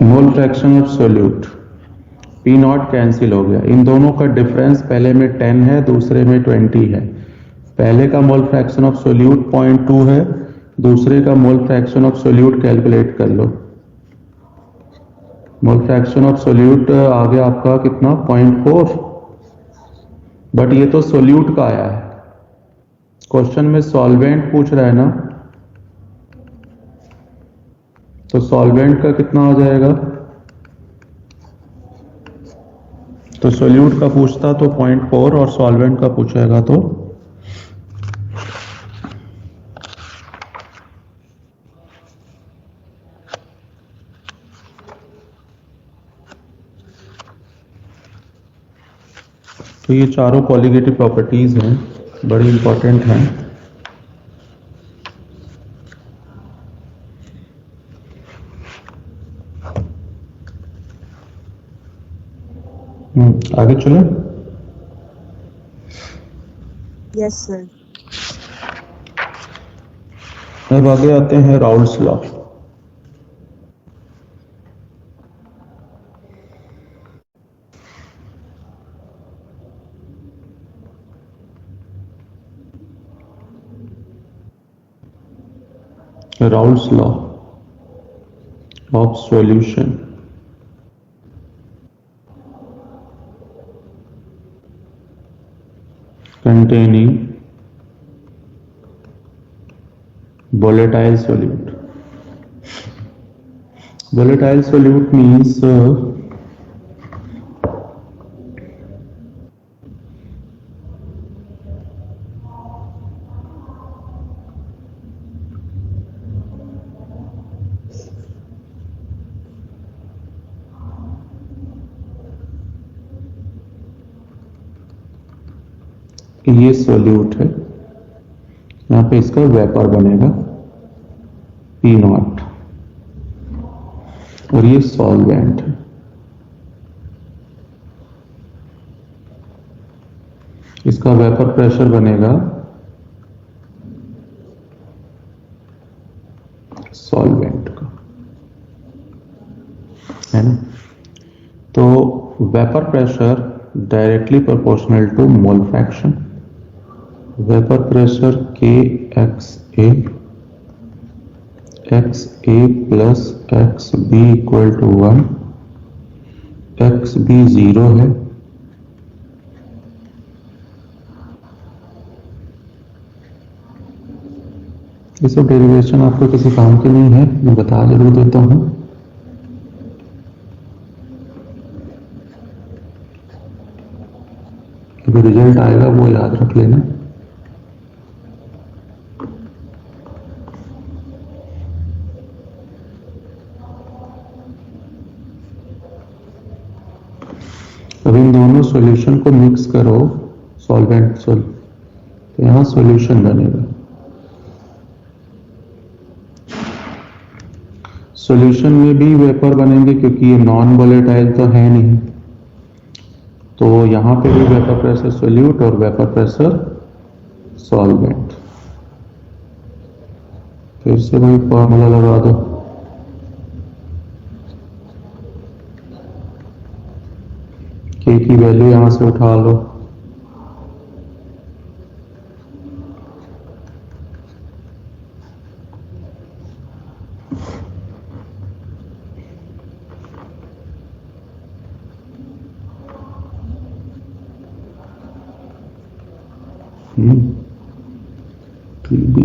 मोल fraction of solute, P not cancel हो गया। इन दोनों का डिफरेंस पहले में 10 है, दूसरे में 20 है। पहले का मोल फ्रैक्शन ऑफ सोल्यूट 0.2 है, दूसरे का मोल फ्रैक्शन ऑफ सोल्यूट कैलकुलेट कर लो। मोल फ्रैक्शन ऑफ सोल्यूट आ गया आपका कितना, 0.4। बट ये तो सोल्यूट का आया है, क्वेश्चन में सॉल्वेंट पूछ रहा है ना, तो सॉल्वेंट का कितना आ जाएगा? तो सोल्यूट का पूछता तो 0.4 और सॉल्वेंट का पूछेगा तो ये चारों कॉलिगेटिव प्रॉपर्टीज हैं, बड़ी इंपॉर्टेंट हैं। आगे चलो। Yes sir. अब आगे आते हैं Raoult's law. Raoult's law of solution containing volatile solute. Volatile solute means ये सोल्यूट है, यहां पे इसका वेपर बनेगा पी नॉट, और ये सॉल्वेंट है। इसका वेपर प्रेशर बनेगा सॉल्वेंट का, है ना। तो vapour pressure directly proportional to mole fraction. Vapour pressure KXA X A plus X B equal to 1, X B 0 है, ये सब डेरिवेशन आपको किसी काम के नहीं है, मैं बता जरूर देता हूं। जो रिजल्ट आएगा वो याद रख लेना। अब इन दोनों सॉल्यूशन को मिक्स करो सॉल्वेंट तो यहां सॉल्यूशन बनेगा। सॉल्यूशन में भी वेपर बनेंगे क्योंकि ये नॉन वोलेटाइल तो है नहीं, तो यहां पे भी वेपर प्रेशर सॉल्यूट और वेपर प्रेशर सॉल्वेंट। फिर से वही फॉर्मूला लगा दो, के की वैल्यू यहां से उठा लो, TB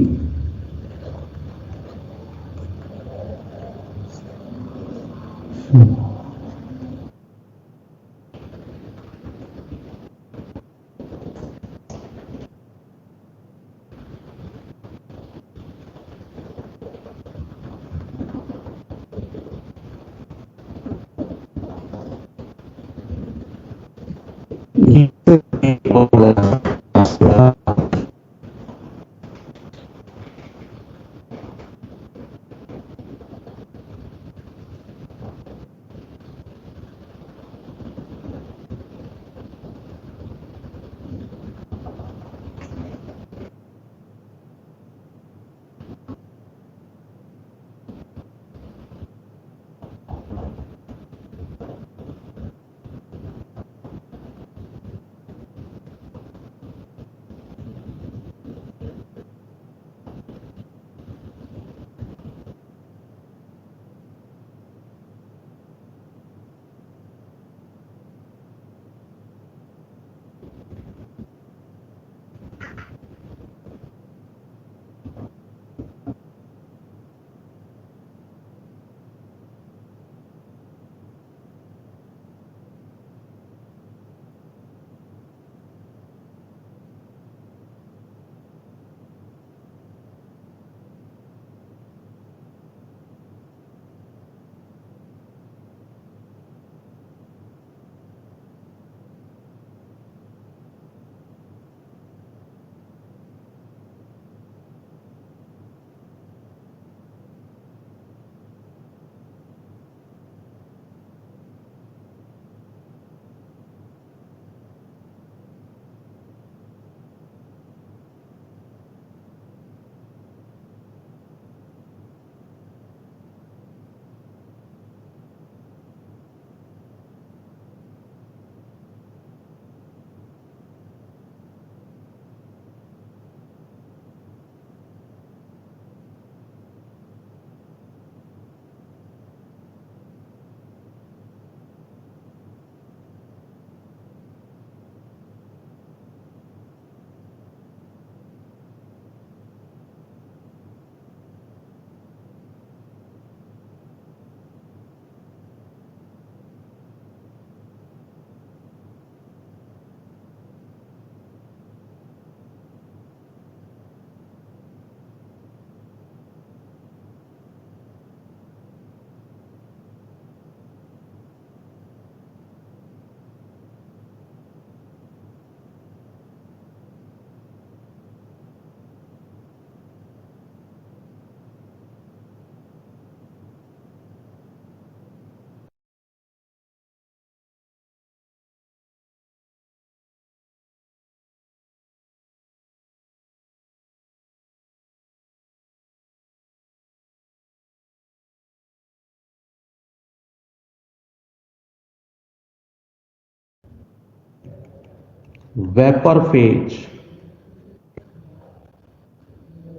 vapour phase,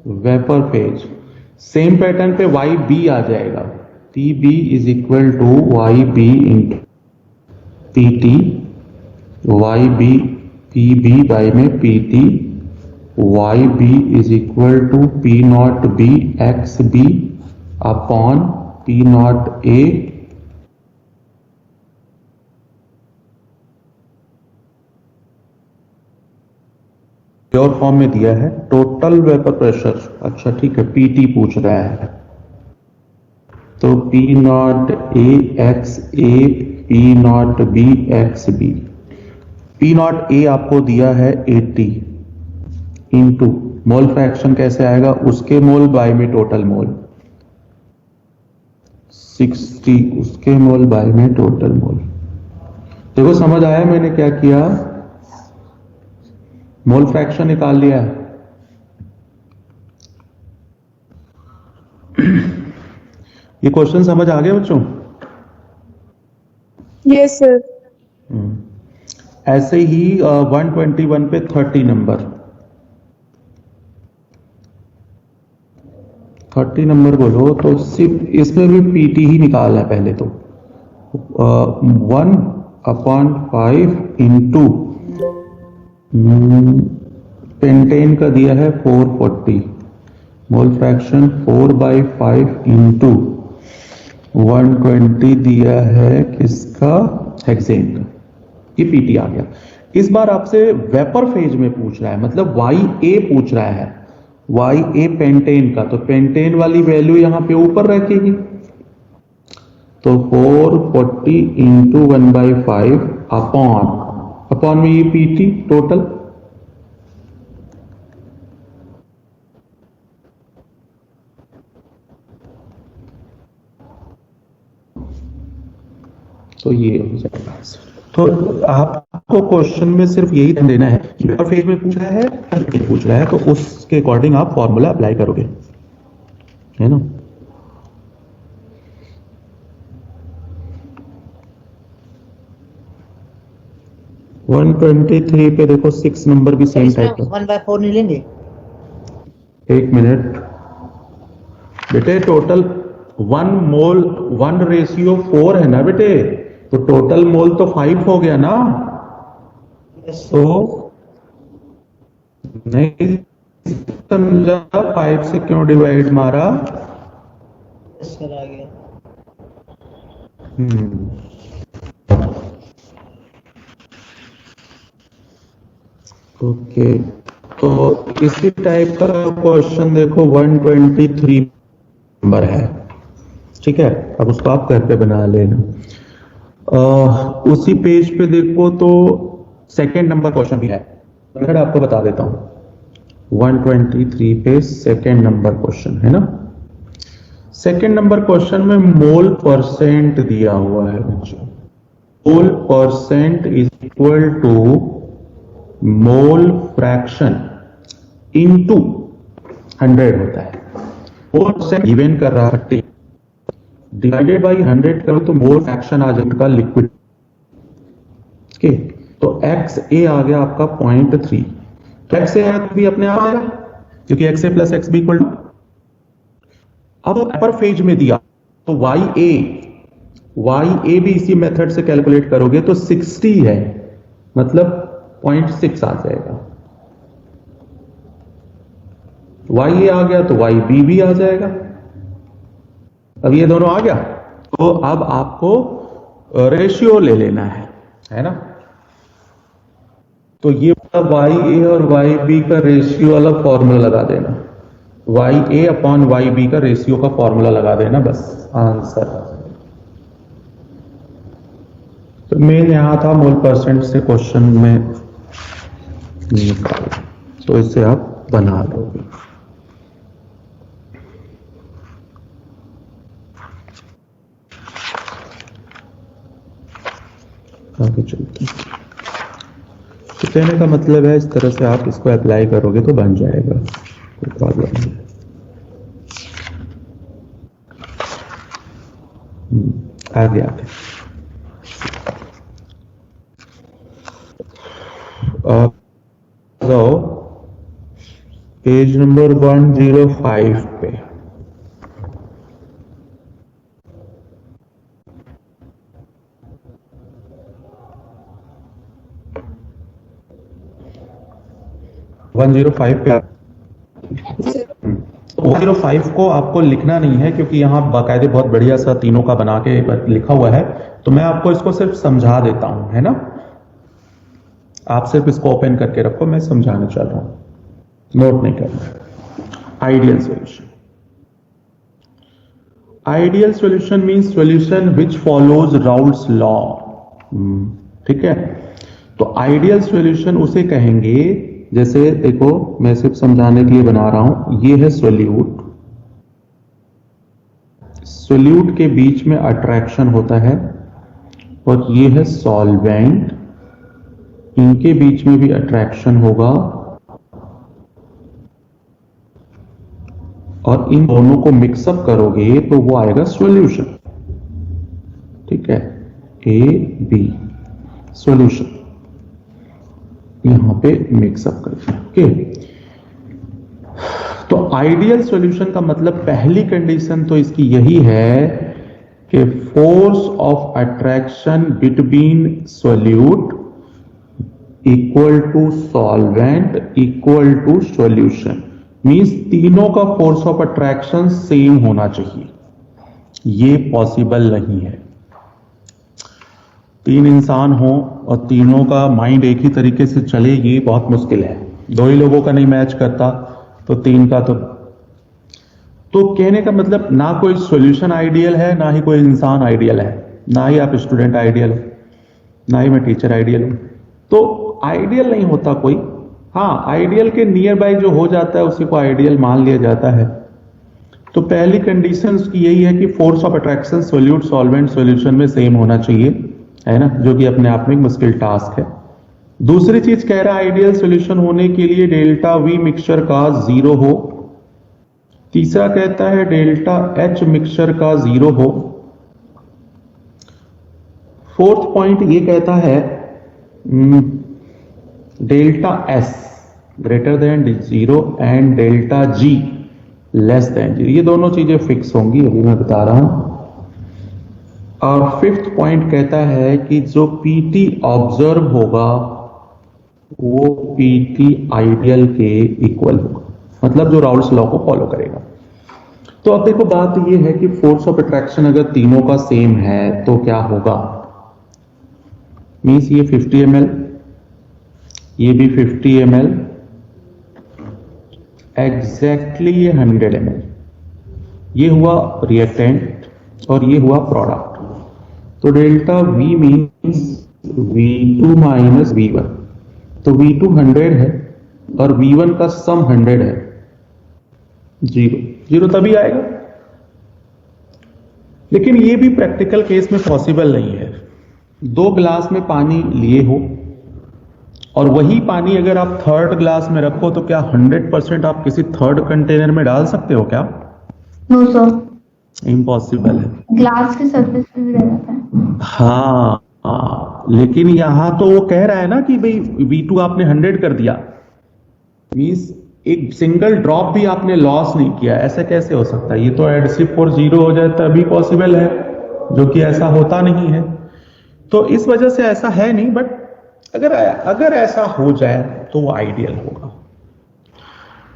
vapour phase same pattern पे वाई बी आ जाएगा, P B is equal to y B into P T, y B P B by में P T, y B is equal to P not B x B upon P not A pure form में दिया है total vapour pressure. अच्छा ठीक है, PT पूछ रहा है तो P not A x A P not B x B. P not A आपको दिया है 80 इंटू मोल फ्रैक्शन कैसे आएगा, उसके मोल बाय में टोटल मोल 60 उसके मोल बाय में टोटल मोल। देखो समझ आया मैंने क्या किया, मोल फ्रैक्शन निकाल लिया है। ये क्वेश्चन समझ आ गया बच्चों? Yes sir. ऐसे ही 121 पे 30 नंबर, 30 नंबर बोलो तो सिर्फ इसमें भी पीटी ही निकालना है पहले तो। 1/5 इंटू पेंटेन का दिया है 440, मोल फ्रैक्शन 4/5 इंटू 120 दिया है किसका, हेक्सेन का। ये पीटी आ गया। इस बार आपसे वेपर फेज में पूछ रहा है, मतलब वाई ए पूछ रहा है, वाई ए पेंटेन का, तो पेंटेन वाली वैल्यू यहां पे ऊपर रखेगी तो 440 इंटू 1/5 अपॉन में ये पीटी टोटल, तो ये हो जाएगा। तो आपको क्वेश्चन में सिर्फ यही ध्यान देना है कि वेपर फेज में पूछ रहा है पूछ रहा है, तो उसके अकॉर्डिंग आप फॉर्मूला अप्लाई करोगे, है ना। वन 123 पे देखो 6 नंबर भी सेम टाइप का। 1/4 नहीं लेंगे? एक मिनट बेटे, टोटल 1:4 है ना बेटे, तो टोटल मोल तो 5 हो गया ना। तो नहीं समझा 5 से क्यों डिवाइड मारा? सर आ गया। ओके, तो इसी टाइप का क्वेश्चन देखो 123 नंबर है, ठीक है। अब उसको आप घर पे बना लेना। उसी पेज पे देखो तो सेकंड नंबर क्वेश्चन भी है, मैं आपको बता देता हूं। 123 पे सेकंड नंबर क्वेश्चन है ना। सेकंड नंबर क्वेश्चन में मोल परसेंट दिया हुआ है बच्चों। Mole percent is equal to mole fraction into 100 होता है। मोल परसेंट गिवन कर रहा है डिवाइडेड बाई 100 करो तो मोल फ्रैक्शन आ जाएगा लिक्विड के। तो एक्स ए आ गया आपका 0.3, तो एक्स ए भी अपने आप आएगा क्योंकि X A plus X B equal to. अब अपर फेज में दिया तो वाई ए भी इसी मेथड से कैलकुलेट करोगे तो 60 है, मतलब 0.6 आ जाएगा। वाई ए आ गया तो वाई बी भी आ जाएगा। अब ये दोनों आ गया, तो अब आपको रेशियो ले लेना है ना। तो ये वाई ए और वाई बी का रेशियो वाला फॉर्मूला लगा देना, वाई ए अपॉन वाई बी का रेशियो का फॉर्मूला लगा देना, बस आंसर। तो मेन यहां था मोल परसेंट से क्वेश्चन में निकाल, तो इससे आप बना लोगे। आगे चलते हैं। तो कहने का मतलब है इस तरह से आप इसको अप्लाई करोगे तो बन जाएगा, कोई प्रॉब्लम नहीं। आगे आगे जाओ पेज नंबर 105 पे। 105 पे 105 को आपको लिखना नहीं है क्योंकि यहाँ बाकायदे बहुत बढ़िया सा तीनों का बना के लिखा हुआ है, तो मैं आपको इसको सिर्फ समझा देता हूं, है ना। आप सिर्फ इसको ओपन करके रखो, मैं समझाने चल रहा हूं, नोट नहीं करना। Ideal solution, ideal solution means solution which follows Raoult's law. ठीक है, तो आइडियल सॉल्यूशन उसे कहेंगे, जैसे देखो मैं सिर्फ समझाने के लिए बना रहा हूं, ये है सोल्यूट, सोल्यूट के बीच में अट्रैक्शन होता है, और ये है सॉल्वेंट, इनके बीच में भी अट्रैक्शन होगा, और इन दोनों को मिक्सअप करोगे तो वो आएगा सॉल्यूशन। ठीक है, ए बी सॉल्यूशन, यहां पे मिक्सअप करते हैं। ओके, तो आइडियल सॉल्यूशन का मतलब पहली कंडीशन तो इसकी यही है कि force of attraction between solute equal to solvent equal to solution, means तीनों का फोर्स ऑफ अट्रैक्शन सेम होना चाहिए। ये पॉसिबल नहीं है, तीन इंसान हो और तीनों का माइंड एक ही तरीके से चले, ये बहुत मुश्किल है। दो ही लोगों का नहीं मैच करता तो तीन का तो कहने का मतलब ना कोई सॉल्यूशन आइडियल है, ना ही कोई इंसान आइडियल है, ना ही आप स्टूडेंट आइडियल हो, ना ही मैं टीचर आइडियल हूं, तो आइडियल नहीं होता कोई। हाँ, आइडियल के नियर बाय जो हो जाता है उसी को आइडियल मान लिया जाता है। तो पहली कंडीशन उसकी यही है कि force of attraction solute solvent solution में सेम होना चाहिए, है ना, जो कि अपने आप में एक मुश्किल टास्क है। दूसरी चीज कह रहा है आइडियल सॉल्यूशन होने के लिए डेल्टा वी मिक्सचर का 0 हो। तीसरा कहता है डेल्टा एच मिक्सचर का 0 हो। फोर्थ पॉइंट ये कहता है delta S greater than 0 and delta G less than 0, ये दोनों चीजें फिक्स होंगी, अभी मैं बता रहा हूं। और फिफ्थ पॉइंट कहता है कि जो पीटी ऑब्जर्व होगा वो पीटी आइडियल के इक्वल होगा, मतलब जो राउल्स लॉ को फॉलो करेगा। तो अब देखो बात ये है कि फोर्स ऑफ अट्रैक्शन अगर तीनों का सेम है तो क्या होगा, मींस ये 50 ml, ये भी 50 ml, एग्जैक्टली ये 100 ml, ये हुआ रिएक्टेंट और ये हुआ प्रोडक्ट। तो delta V means V2 minus V1, तो V2 100 है और V1 का सम 100 है, 0 तभी आएगा। लेकिन ये भी प्रैक्टिकल केस में पॉसिबल नहीं है। 2 ग्लास में पानी लिए हो और वही पानी अगर आप थर्ड ग्लास में रखो तो क्या 100% आप किसी थर्ड कंटेनर में डाल सकते हो क्या? नो सर, इम्पॉसिबल है, ग्लास के सरफेस पे भी रह जाता है। हाँ, लेकिन यहां तो वो कह रहा है ना कि भाई V2 आपने 100 कर दिया, मींस एक सिंगल ड्रॉप भी आपने लॉस नहीं किया, ऐसा कैसे हो सकता है? ये तो एडसिव फोर्स 0 हो जाए तभी पॉसिबल है, जो कि ऐसा होता नहीं है। तो इस वजह से ऐसा है नहीं, बट अगर ऐसा हो जाए तो वो आइडियल होगा।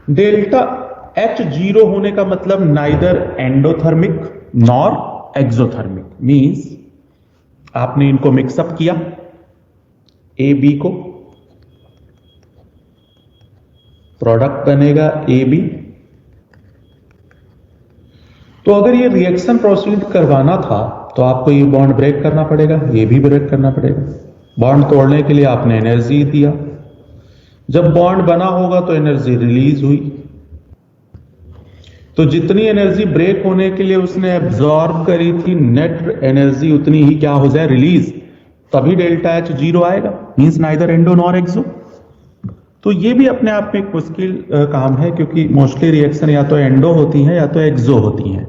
डेल्टा H 0 होने का मतलब neither endothermic nor exothermic, means आपने इनको मिक्सअप किया ए बी को, प्रोडक्ट बनेगा ए बी। तो अगर ये रिएक्शन प्रोसीड करवाना था तो आपको ये बॉन्ड ब्रेक करना पड़ेगा, ये भी ब्रेक करना पड़ेगा। बॉन्ड तोड़ने के लिए आपने एनर्जी दिया, जब बॉन्ड बना होगा तो एनर्जी रिलीज हुई, तो जितनी एनर्जी ब्रेक होने के लिए उसने एब्जॉर्ब करी थी नेट एनर्जी उतनी ही क्या हो जाए, रिलीज, तभी डेल्टा एच 0 आएगा, मींस नाइदर एंडो नॉर एक्सो। तो ये भी अपने आप में एक मुश्किल काम है, क्योंकि मोस्टली रिएक्शन या तो एंडो होती है या तो एक्सो होती है।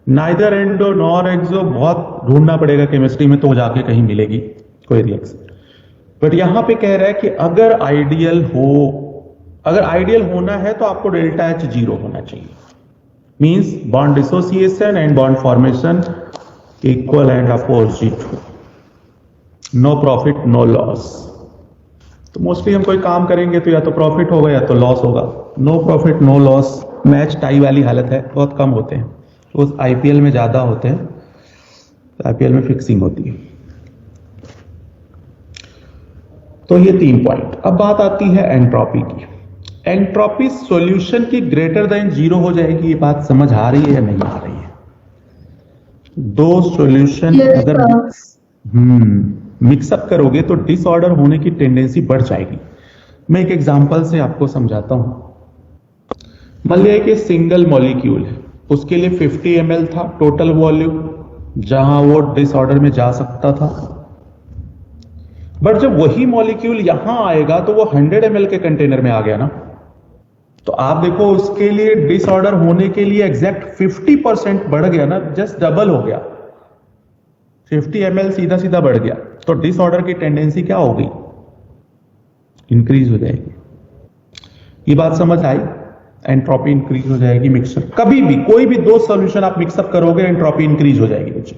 नाइदर एंडो नॉर एक्सो बहुत ढूंढना पड़ेगा केमिस्ट्री में, तो जाके कहीं मिलेगी कोई रिएक्शन। बट यहां पे कह रहा है कि अगर आइडियल होना है तो आपको डेल्टा एच 0 होना चाहिए, means bond dissociation and bond formation equal and opposite, no profit no loss. तो मोस्टली हम कोई काम करेंगे तो या तो प्रॉफिट होगा या तो लॉस होगा। No profit no loss, match tie वाली हालत है, बहुत कम होते हैं। तो आईपीएल में ज्यादा होते हैं, आईपीएल में फिक्सिंग होती है। तो ये 3 पॉइंट। अब बात आती है एंट्रोपी की। एंट्रोपी सॉल्यूशन की ग्रेटर देन 0 हो जाएगी। ये बात समझ आ रही है या नहीं आ रही है? दो सॉल्यूशन अगर मिक्सअप करोगे तो डिसऑर्डर होने की टेंडेंसी बढ़ जाएगी। मैं एक एग्जांपल से आपको समझाता हूं। मान लिया कि सिंगल मॉलिक्यूल है, उसके लिए 50 ml था टोटल वॉल्यूम, जहां वो डिसऑर्डर में जा सकता था। बट जब वही मॉलिक्यूल यहां आएगा तो वो 100 ml के कंटेनर में आ गया ना। तो आप देखो उसके लिए डिसऑर्डर होने के लिए एग्जैक्ट 50% बढ़ गया ना, जस्ट डबल हो गया। 50 ml सीधा सीधा बढ़ गया, तो डिसऑर्डर की टेंडेंसी क्या हो गई? इंक्रीज हो जाएगी। ये बात समझ आई? एंट्रोपी इंक्रीज हो जाएगी मिक्सचर। कभी भी कोई भी दो सॉल्यूशन आप मिक्सअप करोगे एंट्रोपी इंक्रीज हो जाएगी बच्चे।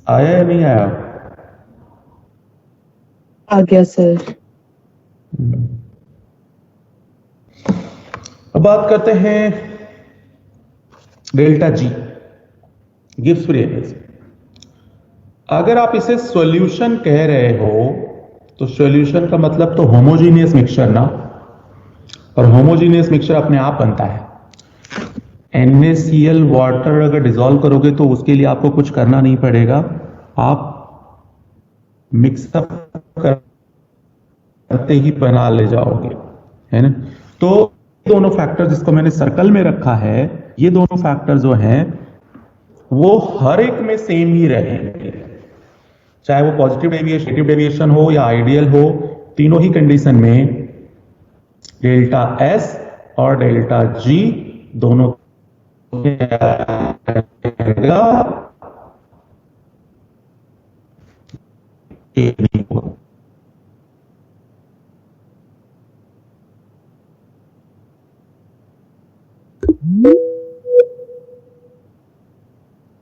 आया या नहीं आया? आ गया सर। अब बात करते हैं delta G, Gibbs free energy. अगर आप इसे सॉल्यूशन कह रहे हो तो सॉल्यूशन का मतलब तो होमोजीनियस मिक्सचर ना, और होमोजीनियस मिक्सचर अपने आप बनता है। NaCl वाटर अगर डिसॉल्व करोगे तो उसके लिए आपको कुछ करना नहीं पड़ेगा, आप मिक्सअप करते ही बना ले जाओगे, है ना। तो दोनों फैक्टर जिसको मैंने सर्कल में रखा है, ये दोनों फैक्टर जो हैं वो हर एक में सेम ही रहेंगे, चाहे वो पॉजिटिव डेविएशन, नेगेटिव डेविएशन हो या आइडियल हो। तीनों ही कंडीशन में डेल्टा एस और डेल्टा जी दोनों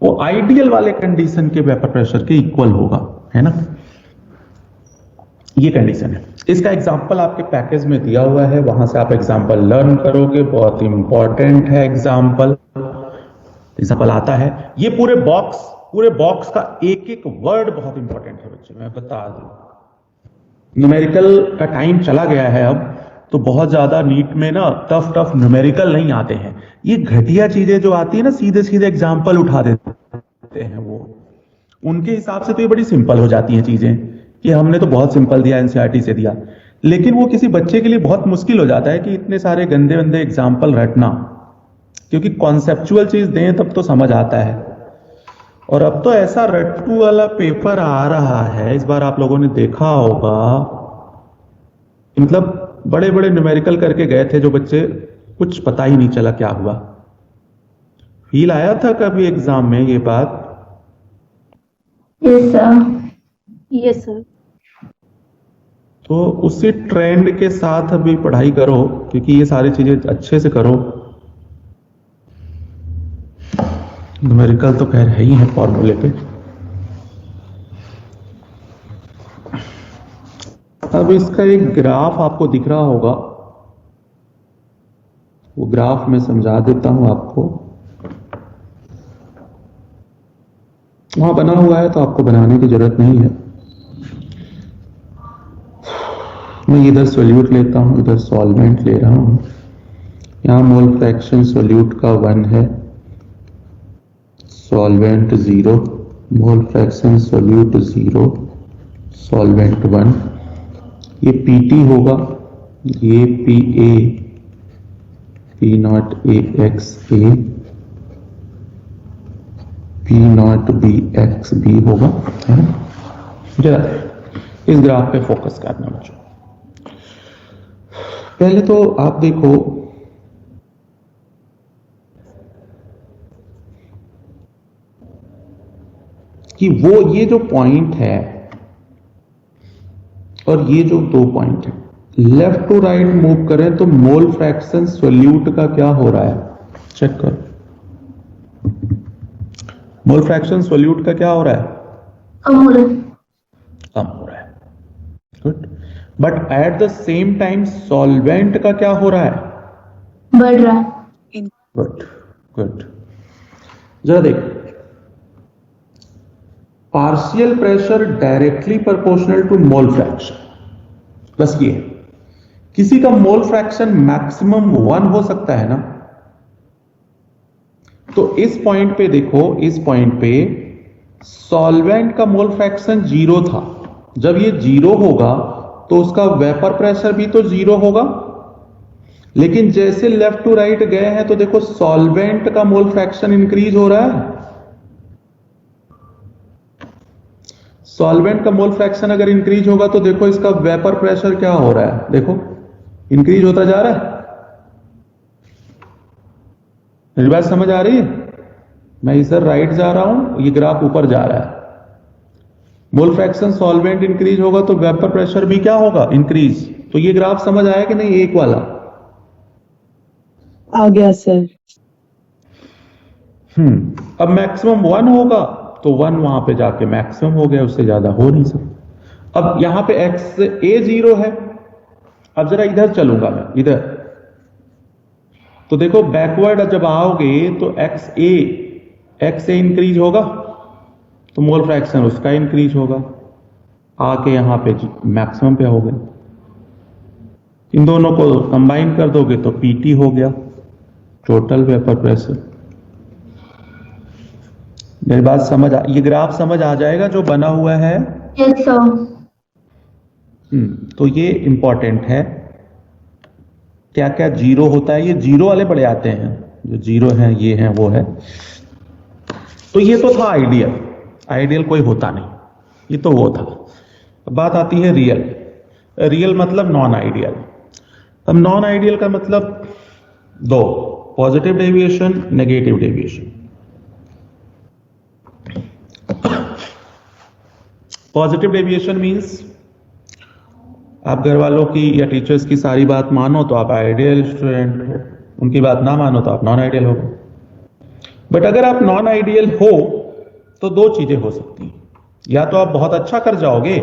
वो आइडियल वाले कंडीशन के वेपर प्रेशर के इक्वल होगा, है ना। ये कंडीशन है। इसका एग्जांपल आपके पैकेज में दिया हुआ है, वहां से आप एग्जांपल लर्न करोगे। बहुत इंपॉर्टेंट है एग्जांपल आता है। ये पूरे बॉक्स का एक एक वर्ड बहुत इंपॉर्टेंट है बच्चे, मैं बता दूं। न्यूमेरिकल का टाइम चला गया है अब, तो बहुत ज्यादा नीट में ना टफ न्यूमेरिकल नहीं आते हैं। ये घटिया चीजें जो आती है ना, सीधे सीधे एग्जाम्पल उठा देते हैं वो, उनके हिसाब से तो ये बड़ी सिंपल हो जाती हैं चीजें कि हमने तो बहुत सिंपल दिया, एनसीईआरटी से दिया। लेकिन वो किसी बच्चे के लिए बहुत मुश्किल हो जाता है कि इतने सारे गंदे गंदे एग्जाम्पल रटना, क्योंकि कॉन्सेप्चुअल चीज दें तब तो समझ आता है। और अब तो ऐसा रट्टू वाला पेपर आ रहा है, इस बार आप लोगों ने देखा होगा, मतलब बड़े बड़े न्यूमेरिकल करके गए थे जो बच्चे, कुछ पता ही नहीं चला क्या हुआ। फील आया था कभी एग्जाम में ये बात? Yes sir. Yes sir. तो उसी ट्रेंड के साथ अभी पढ़ाई करो, क्योंकि ये सारी चीजें अच्छे से करो। न्यूमेरिकल तो खैर है ही है फॉर्मूले पे। अब इसका एक ग्राफ आपको दिख रहा होगा, वो ग्राफ मैं समझा देता हूं आपको। वहां बना हुआ है तो आपको बनाने की जरूरत नहीं है। मैं इधर सोल्यूट लेता हूं, इधर सॉल्वेंट ले रहा हूं। यहां मोल फ्रैक्शन सोल्यूट का 1 है, solvent 0, mole fraction solute 0, solvent 1। ये पीटी होगा, ये PA, P not A x A, P not B x B होगा, है ना। जरा इस ग्राफ पे फोकस करना बच्चों। पहले तो आप देखो कि वो ये जो पॉइंट है और ये जो 2 पॉइंट है, लेफ्ट टू राइट मूव करें तो मोल फ्रैक्शन सोल्यूट का क्या हो रहा है, चेक करो। मोल फ्रैक्शन सोल्यूट का क्या हो रहा है? कम हो रहा है। कम हो रहा है। Good, but at the same time solvent का क्या हो रहा है? बढ़ रहा है। Good good. जरा देख, partial pressure directly proportional to mole fraction, बस ये किसी का मोल फ्रैक्शन मैक्सिमम 1 हो सकता है ना। तो इस पॉइंट पे देखो, इस पॉइंट पे सॉल्वेंट का मोल फ्रैक्शन 0 था। जब ये 0 होगा तो उसका वेपर प्रेशर भी तो 0 होगा, लेकिन जैसे लेफ्ट टू राइट गए हैं तो देखो सॉल्वेंट का मोल फ्रैक्शन इंक्रीज हो रहा है। सॉल्वेंट का मोल फ्रैक्शन अगर इंक्रीज होगा तो देखो इसका वेपर प्रेशर क्या हो रहा है, देखो इंक्रीज होता जा रहा है। मेरी बात समझ आ रही है? मैं इधर राइट जा रहा हूं, ये ग्राफ ऊपर जा रहा है। मोल फ्रैक्शन सॉल्वेंट इंक्रीज होगा तो वेपर प्रेशर भी क्या होगा? इंक्रीज। तो ये ग्राफ समझ आया कि नहीं? एक वाला आ गया सर। अब मैक्सिमम 1 होगा तो 1 वहां पे जाके मैक्सिमम हो गया, उससे ज्यादा हो नहीं सकता। अब यहां पे एक्स ए 0 है। अब जरा इधर चलूंगा मैं, इधर तो देखो बैकवर्ड जब आओगे तो एक्स ए इंक्रीज होगा तो मोल फ्रैक्शन उसका इंक्रीज होगा, आके यहां पे मैक्सिमम पे हो गए। इन दोनों को कंबाइन कर दोगे तो पीटी हो गया, टोटल वेपर प्रेशर। मेरी बात समझ ये ग्राफ समझ आ जाएगा जो बना हुआ है? Yes sir. तो ये इंपॉर्टेंट है। क्या क्या 0 होता है, ये 0 वाले बड़े आते हैं, जो 0 हैं ये हैं वो है। तो ये तो था आइडियल कोई होता नहीं, ये तो वो था। अब बात आती है रियल मतलब नॉन आइडियल। अब नॉन आइडियल का मतलब 2, positive deviation, negative deviation. Positive deviation means आप घर वालों की या टीचर्स की सारी बात मानो तो आप आइडियल स्टूडेंट हो, उनकी बात ना मानो तो आप नॉन आइडियल हो। बट अगर आप नॉन आइडियल हो तो 2 चीजें हो सकती हैं, या तो आप बहुत अच्छा कर जाओगे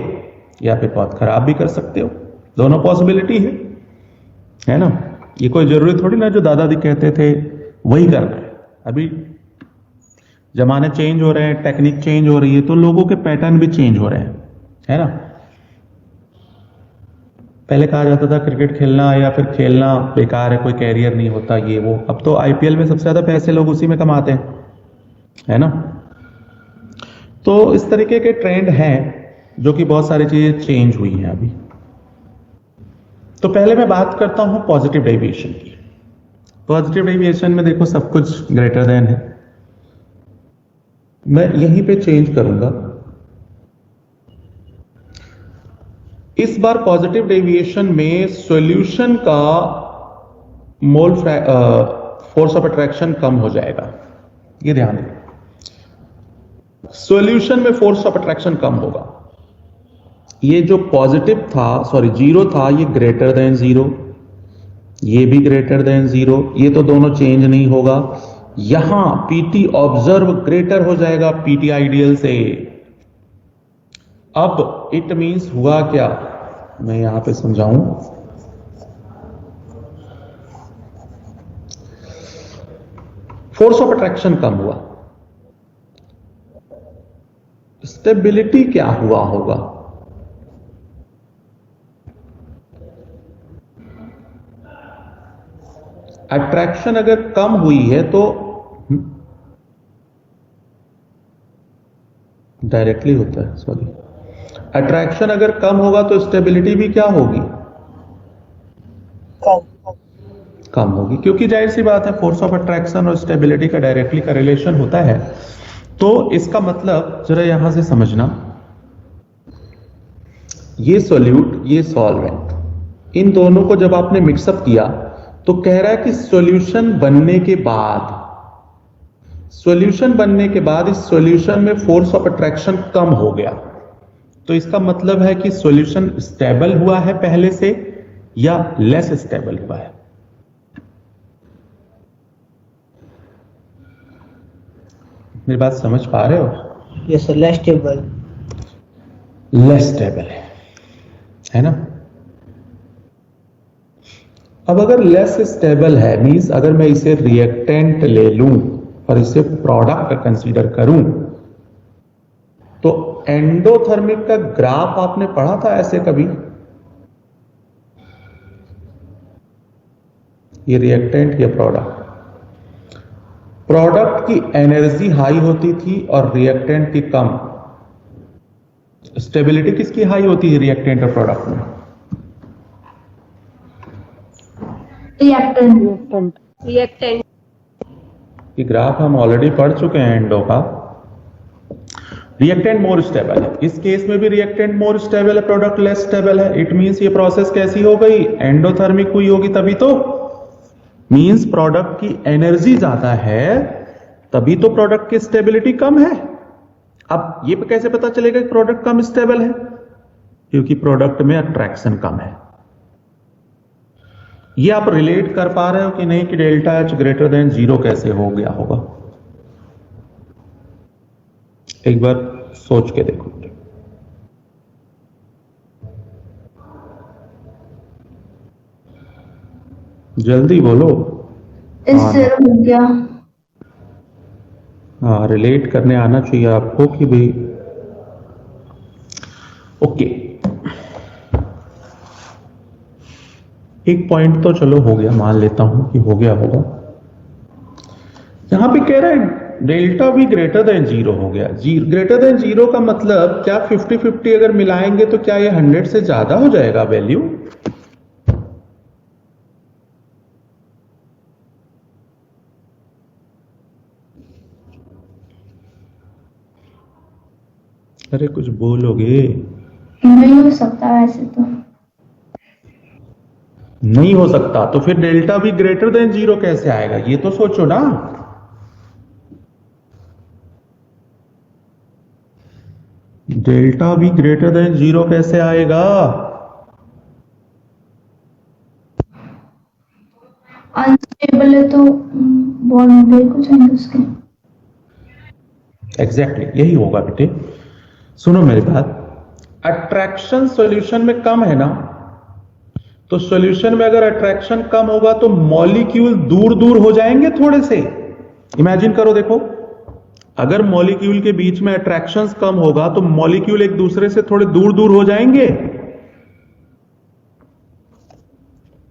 या फिर बहुत खराब भी कर सकते हो। दोनों पॉसिबिलिटी है ना। ये कोई जरूरी थोड़ी ना जो दादा जी कहते थे वही करना है। अभी जमाने चेंज हो रहे हैं, टेक्निक चेंज हो रही है, तो लोगों के पैटर्न भी चेंज हो रहे हैं, है ना। पहले कहा जाता था क्रिकेट खेलना या फिर खेलना बेकार है, कोई कैरियर नहीं होता, ये वो। अब तो आईपीएल में सबसे ज्यादा पैसे लोग उसी में कमाते हैं, है ना। तो इस तरीके के ट्रेंड हैं जो कि बहुत सारी चीजें चेंज हुई हैं अभी। तो पहले मैं बात करता हूं पॉजिटिव डेविएशन की। पॉजिटिव डेविएशन में देखो सब कुछ ग्रेटर देन है। मैं यहीं पे चेंज करूंगा। इस बार पॉजिटिव डेविएशन में सॉल्यूशन का मोल फोर्स ऑफ अट्रैक्शन कम हो जाएगा, ये ध्यान दें। सॉल्यूशन में फोर्स ऑफ अट्रैक्शन कम होगा। ये जो पॉजिटिव था, 0 था, ये ग्रेटर देन 0, ये भी ग्रेटर देन 0, ये तो दोनों चेंज नहीं होगा। यहां पीटी ऑब्जर्व ग्रेटर हो जाएगा पीटी आइडियल से। अब इट मींस हुआ क्या, मैं यहां पे समझाऊं। फोर्स ऑफ अट्रैक्शन कम हुआ, स्टेबिलिटी क्या हुआ होगा। अट्रैक्शन अगर कम हुई है तो डायरेक्टली होता है, सॉरी। अट्रैक्शन अगर कम होगा तो स्टेबिलिटी भी क्या होगी, कम होगी, क्योंकि जाहिर सी बात है फोर्स ऑफ अट्रैक्शन और स्टेबिलिटी का डायरेक्टली का रिलेशन होता है। तो इसका मतलब जरा यहां से समझना, ये सॉल्यूट, ये सॉल्वेंट, इन दोनों को जब आपने मिक्सअप किया तो कह रहा है कि सॉल्यूशन बनने के बाद इस सॉल्यूशन में फोर्स ऑफ अट्रैक्शन कम हो गया। तो इसका मतलब है कि सॉल्यूशन स्टेबल हुआ है पहले से या लेस स्टेबल हुआ है। मेरी बात समझ पा रहे हो? यस सर, लेस स्टेबल है, है ना। अब अगर लेस स्टेबल है, मींस अगर मैं इसे रिएक्टेंट ले लूं और इसे प्रोडक्ट कंसीडर करूं, तो एंडोथर्मिक का ग्राफ आपने पढ़ा था ऐसे कभी? ये रिएक्टेंट, ये प्रोडक्ट। प्रोडक्ट की एनर्जी हाई होती थी और रिएक्टेंट की कम। स्टेबिलिटी किसकी हाई होती है रिएक्टेंट और प्रोडक्ट में? रिएक्टेंट। रिएक्टेंट। ये ग्राफ हम ऑलरेडी पढ़ चुके हैं एंडो का। रिएक्टेंट मोर स्टेबल है, इस केस में भी रिएक्टेंट मोर स्टेबल है, प्रोडक्ट लेस स्टेबल है। इट मींस ये प्रोसेस कैसी हो गई? एंडोथर्मिक हुई होगी तभी तो। मींस प्रोडक्ट की एनर्जी ज्यादा है तभी तो प्रोडक्ट की स्टेबिलिटी कम है। अब ये कैसे पता चलेगा कि प्रोडक्ट कम स्टेबल है? क्योंकि प्रोडक्ट में अट्रैक्शन कम है। ये आप रिलेट कर पा रहे हो कि नहीं कि डेल्टा एच ग्रेटर देन 0 कैसे हो गया होगा? एक बार सोच के देखो। जल्दी बोलो। इससे हो गया। हाँ, रिलेट करने आना चाहिए आपको कि भाई ओके। एक पॉइंट तो चलो हो गया, मान लेता हूं कि हो गया होगा। यहां पे कह रहा है डेल्टा भी ग्रेटर देन 0 हो गया। ग्रेटर देन 0 का मतलब क्या 50-50 अगर मिलाएंगे तो क्या ये 100 से ज्यादा हो जाएगा वैल्यू? अरे कुछ बोलोगे? नहीं हो सकता वैसे तो। नहीं हो सकता तो फिर डेल्टा भी ग्रेटर देन 0 कैसे आएगा? ये तो सोचो ना। डेल्टा भी ग्रेटर देन 0 कैसे आएगा? अनस्टेबल है तो बॉन्ड ब्रेक हो जाएंगे उसके। एग्जैक्टली यही होगा बेटे। सुनो मेरी बात, अट्रैक्शन सॉल्यूशन में कम है ना, तो सॉल्यूशन में अगर अट्रैक्शन कम होगा तो मॉलिक्यूल दूर दूर हो जाएंगे थोड़े से। इमेजिन करो, देखो अगर मॉलिक्यूल के बीच में अट्रैक्शन कम होगा तो मॉलिक्यूल एक दूसरे से थोड़े दूर दूर हो जाएंगे।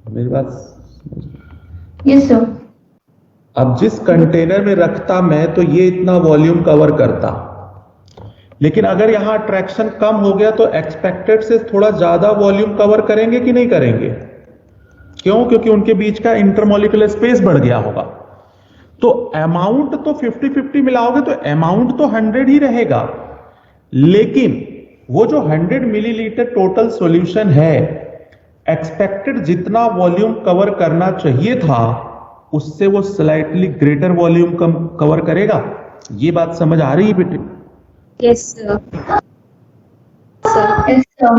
मेरी बात यस सर। अब जिस कंटेनर में रखता मैं तो ये इतना वॉल्यूम कवर करता, लेकिन अगर यहां अट्रैक्शन कम हो गया तो एक्सपेक्टेड से थोड़ा ज्यादा वॉल्यूम कवर करेंगे कि नहीं करेंगे? क्यों? क्योंकि उनके बीच का इंटरमॉलिक्यूलर स्पेस बढ़ गया होगा। तो अमाउंट तो 50-50 मिलाओगे तो अमाउंट तो 100 ही रहेगा, लेकिन वो जो 100 मिलीलीटर टोटल सॉल्यूशन है, एक्सपेक्टेड जितना वॉल्यूम कवर करना चाहिए था उससे वो स्लाइटली ग्रेटर वॉल्यूम कवर करेगा। ये बात समझ आ रही है बेटे? Yes sir. Yes sir.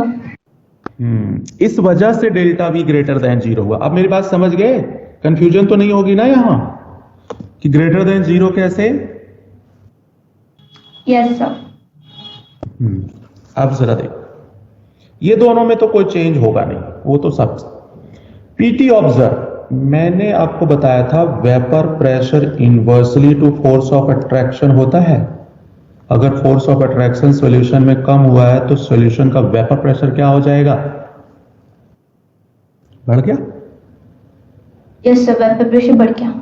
इस वजह से डेल्टा भी ग्रेटर देन 0 हुआ। अब मेरी बात समझ गए? कंफ्यूजन तो नहीं होगी ना यहां कि ग्रेटर देन 0 कैसे? Yes sir. अब जरा देखो, ये दोनों में तो कोई चेंज होगा नहीं, वो तो सब। पीटी ऑब्जर्व, मैंने आपको बताया था vapour pressure inversely to force of attraction होता है। अगर फोर्स ऑफ अट्रैक्शन सॉल्यूशन में कम हुआ है तो सॉल्यूशन का वेपर प्रेशर क्या हो जाएगा? बढ़ गया। यस सर, वेपर प्रेशर बढ़ गया।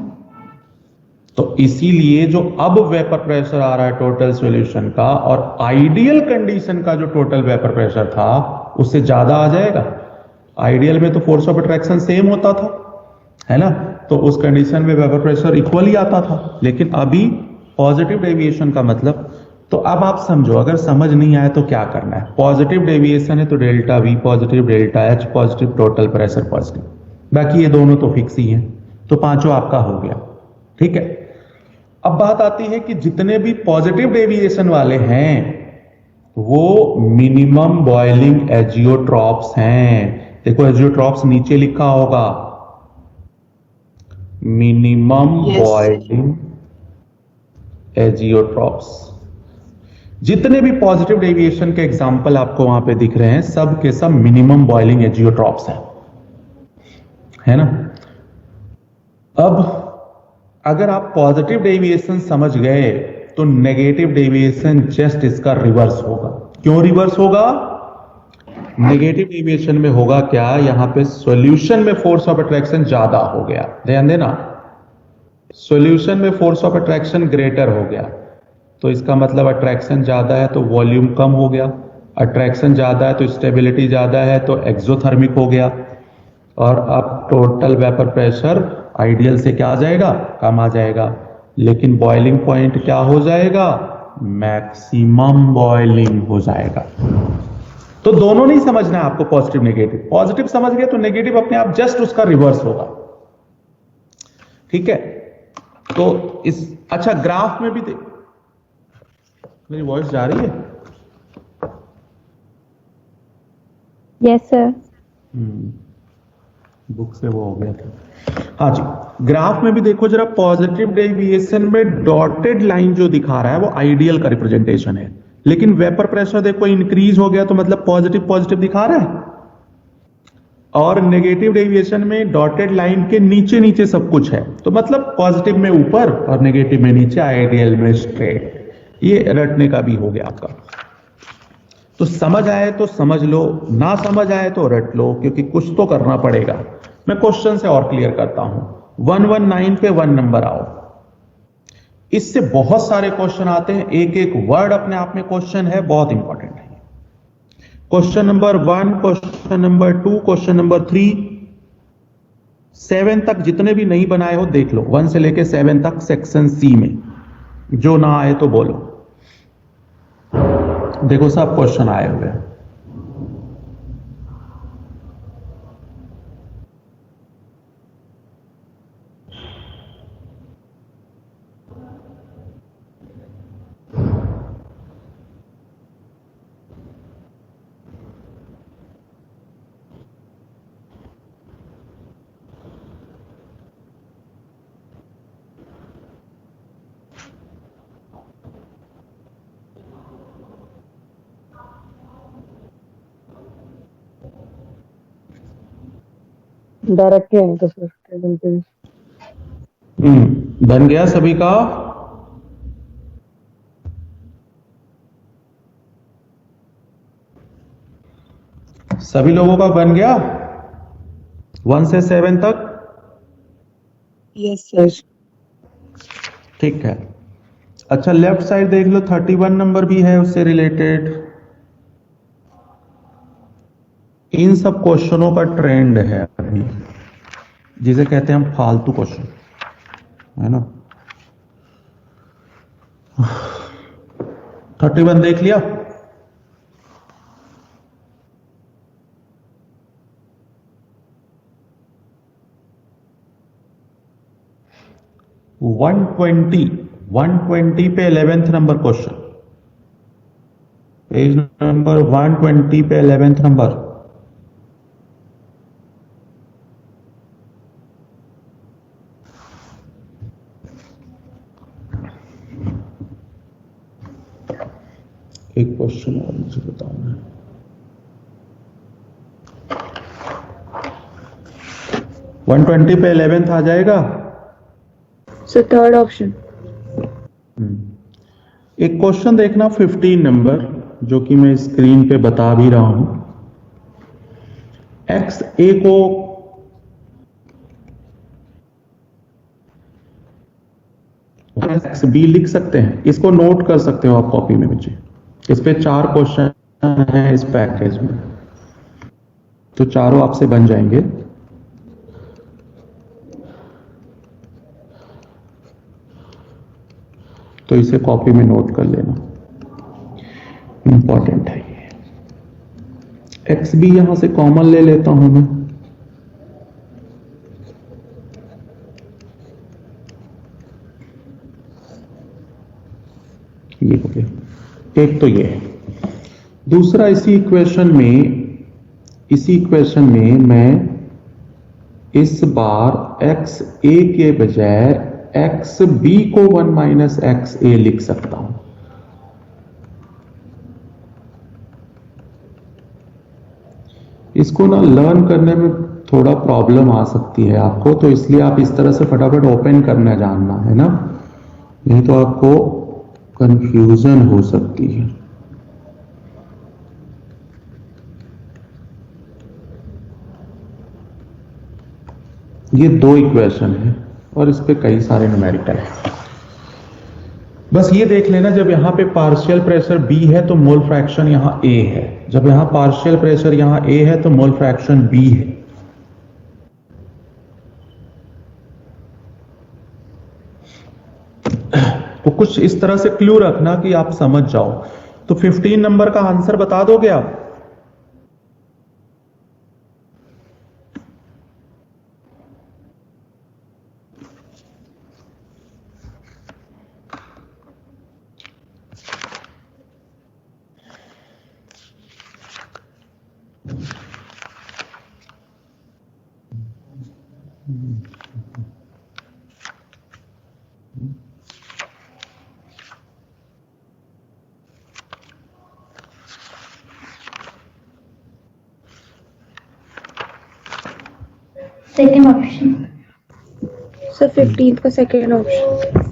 तो इसीलिए जो अब वेपर प्रेशर आ रहा है टोटल सॉल्यूशन का, और आइडियल कंडीशन का जो टोटल वेपर प्रेशर था उससे ज्यादा आ जाएगा। आइडियल में तो फोर्स ऑफ अट्रैक्शन सेम होता था, है ना, तो उस कंडीशन में वेपर प्रेशर इक्वल ही आता था। लेकिन अभी पॉजिटिव डेविएशन का मतलब, तो अब आप समझो, अगर समझ नहीं आए तो क्या करना है। पॉजिटिव डेविएशन है तो delta V positive, delta H positive, total pressure positive, बाकी ये दोनों तो फिक्स ही हैं, तो पांचों आपका हो गया। ठीक है, अब बात आती है कि जितने भी पॉजिटिव डेविएशन वाले हैं वो मिनिमम बॉइलिंग एजियोट्रॉप्स हैं। देखो एजियोट्रॉप्स नीचे लिखा होगा, मिनिमम बॉइलिंग एजियोट्रॉप्स। जितने भी पॉजिटिव डेविएशन के एग्जाम्पल आपको वहां पे दिख रहे हैं, सब के सब मिनिमम बॉइलिंग एजियोट्रॉप्स है ना। अब अगर आप पॉजिटिव डेविएशन समझ गए तो नेगेटिव डेविएशन जस्ट इसका रिवर्स होगा। क्यों रिवर्स होगा? नेगेटिव डेविएशन में होगा क्या, यहां पे सॉल्यूशन में फोर्स ऑफ अट्रैक्शन ज्यादा हो गया, ध्यान देना, सॉल्यूशन में फोर्स ऑफ अट्रैक्शन ग्रेटर हो गया, तो इसका मतलब अट्रैक्शन ज्यादा है तो वॉल्यूम कम हो गया, अट्रैक्शन ज्यादा है तो स्टेबिलिटी ज्यादा है तो एक्सोथर्मिक हो गया, और अब टोटल वेपर प्रेशर आइडियल से क्या आ जाएगा, कम आ जाएगा, लेकिन बॉइलिंग पॉइंट क्या हो जाएगा, मैक्सिमम बॉइलिंग हो जाएगा। तो दोनों नहीं समझना है आपको, पॉजिटिव नेगेटिव। पॉजिटिव समझ गए तो नेगेटिव अपने आप जस्ट उसका रिवर्स होगा, ठीक है। तो इस अच्छा ग्राफ में भी देख, मेरी वॉइस जा रही है? Yes sir. बुक से वो हो गया था। हाँ जी, ग्राफ में भी देखो जरा, पॉजिटिव डेविएशन में डॉटेड लाइन जो दिखा रहा है वो आइडियल का रिप्रेजेंटेशन है, लेकिन वेपर प्रेशर देखो इंक्रीज हो गया तो मतलब पॉजिटिव पॉजिटिव दिखा रहा है, और नेगेटिव डेविएशन में डॉटेड लाइन के नीचे नीचे सब कुछ है, तो मतलब पॉजिटिव में ऊपर और नेगेटिव में नीचे, आइडियल में स्ट्रेट। ये रटने का भी हो गया आपका। तो समझ आए तो समझ लो, ना समझ आए तो रट लो, क्योंकि कुछ तो करना पड़ेगा। मैं क्वेश्चन से और क्लियर करता हूं। 119 पे 1 नंबर आओ। इससे बहुत सारे क्वेश्चन आते हैं, एक एक वर्ड अपने आप में क्वेश्चन है, बहुत इंपॉर्टेंट है। Question number 1, question number 2, question number 3, 7 तक जितने भी नहीं बनाए हो देख लो, 1 से लेके 7 तक सेक्शन सी में। जो ना आए तो बोलो। देखो सब क्वेश्चन आए हुए हैं। डायरेक्टली आंसर सर, टेबल पे। बन गया सभी का? सभी लोगों का बन गया 1 से 7 तक? Yes sir. ठीक है। अच्छा लेफ्ट साइड देख लो, 31 नंबर भी है उससे रिलेटेड। इन सब क्वेश्चनों का ट्रेंड है अभी, जिसे कहते हैं हम फालतू क्वेश्चन, है ना। 31 देख लिया? वन 120 पे 11th number question, page number 120 पे 11th नंबर। एक क्वेश्चन और मुझे बताओ, 120 पे 11th आ जाएगा? Sir third option. एक क्वेश्चन देखना 15 नंबर, जो कि मैं स्क्रीन पे बता भी रहा हूं। एक्स ए को एक्स बी लिख सकते हैं, इसको नोट कर सकते हो आप कॉपी में बच्चे। इस पे 4 क्वेश्चन हैं इस पैकेज में, तो चारों आपसे बन जाएंगे। तो इसे कॉपी में नोट कर लेना, इंपॉर्टेंट है ये। एक्स बी यहां से कॉमन ले लेता हूं मैं। ये हो गया, एक तो ये है। दूसरा, इसी इक्वेशन में मैं इस बार एक्स ए के बजाय एक्स बी को 1 - एक्स ए लिख सकता हूं। इसको ना लर्न करने में थोड़ा प्रॉब्लम आ सकती है आपको, तो इसलिए आप इस तरह से फटाफट ओपन करना जानना है ना, नहीं तो आपको कंफ्यूजन हो सकती है। ये 2 इक्वेशन है और इस पे कई सारे न्यूमेरिकल है। बस ये देख लेना, जब यहां पे पार्शियल प्रेशर B है तो मोल फ्रैक्शन यहां A है, जब यहां पार्शियल प्रेशर यहां A है तो मोल फ्रैक्शन B है। तो कुछ इस तरह से क्लू रखना कि आप समझ जाओ। तो 15 नंबर का आंसर बता दोगे आप? Second option. सर 15th का सेकेंड ऑप्शन।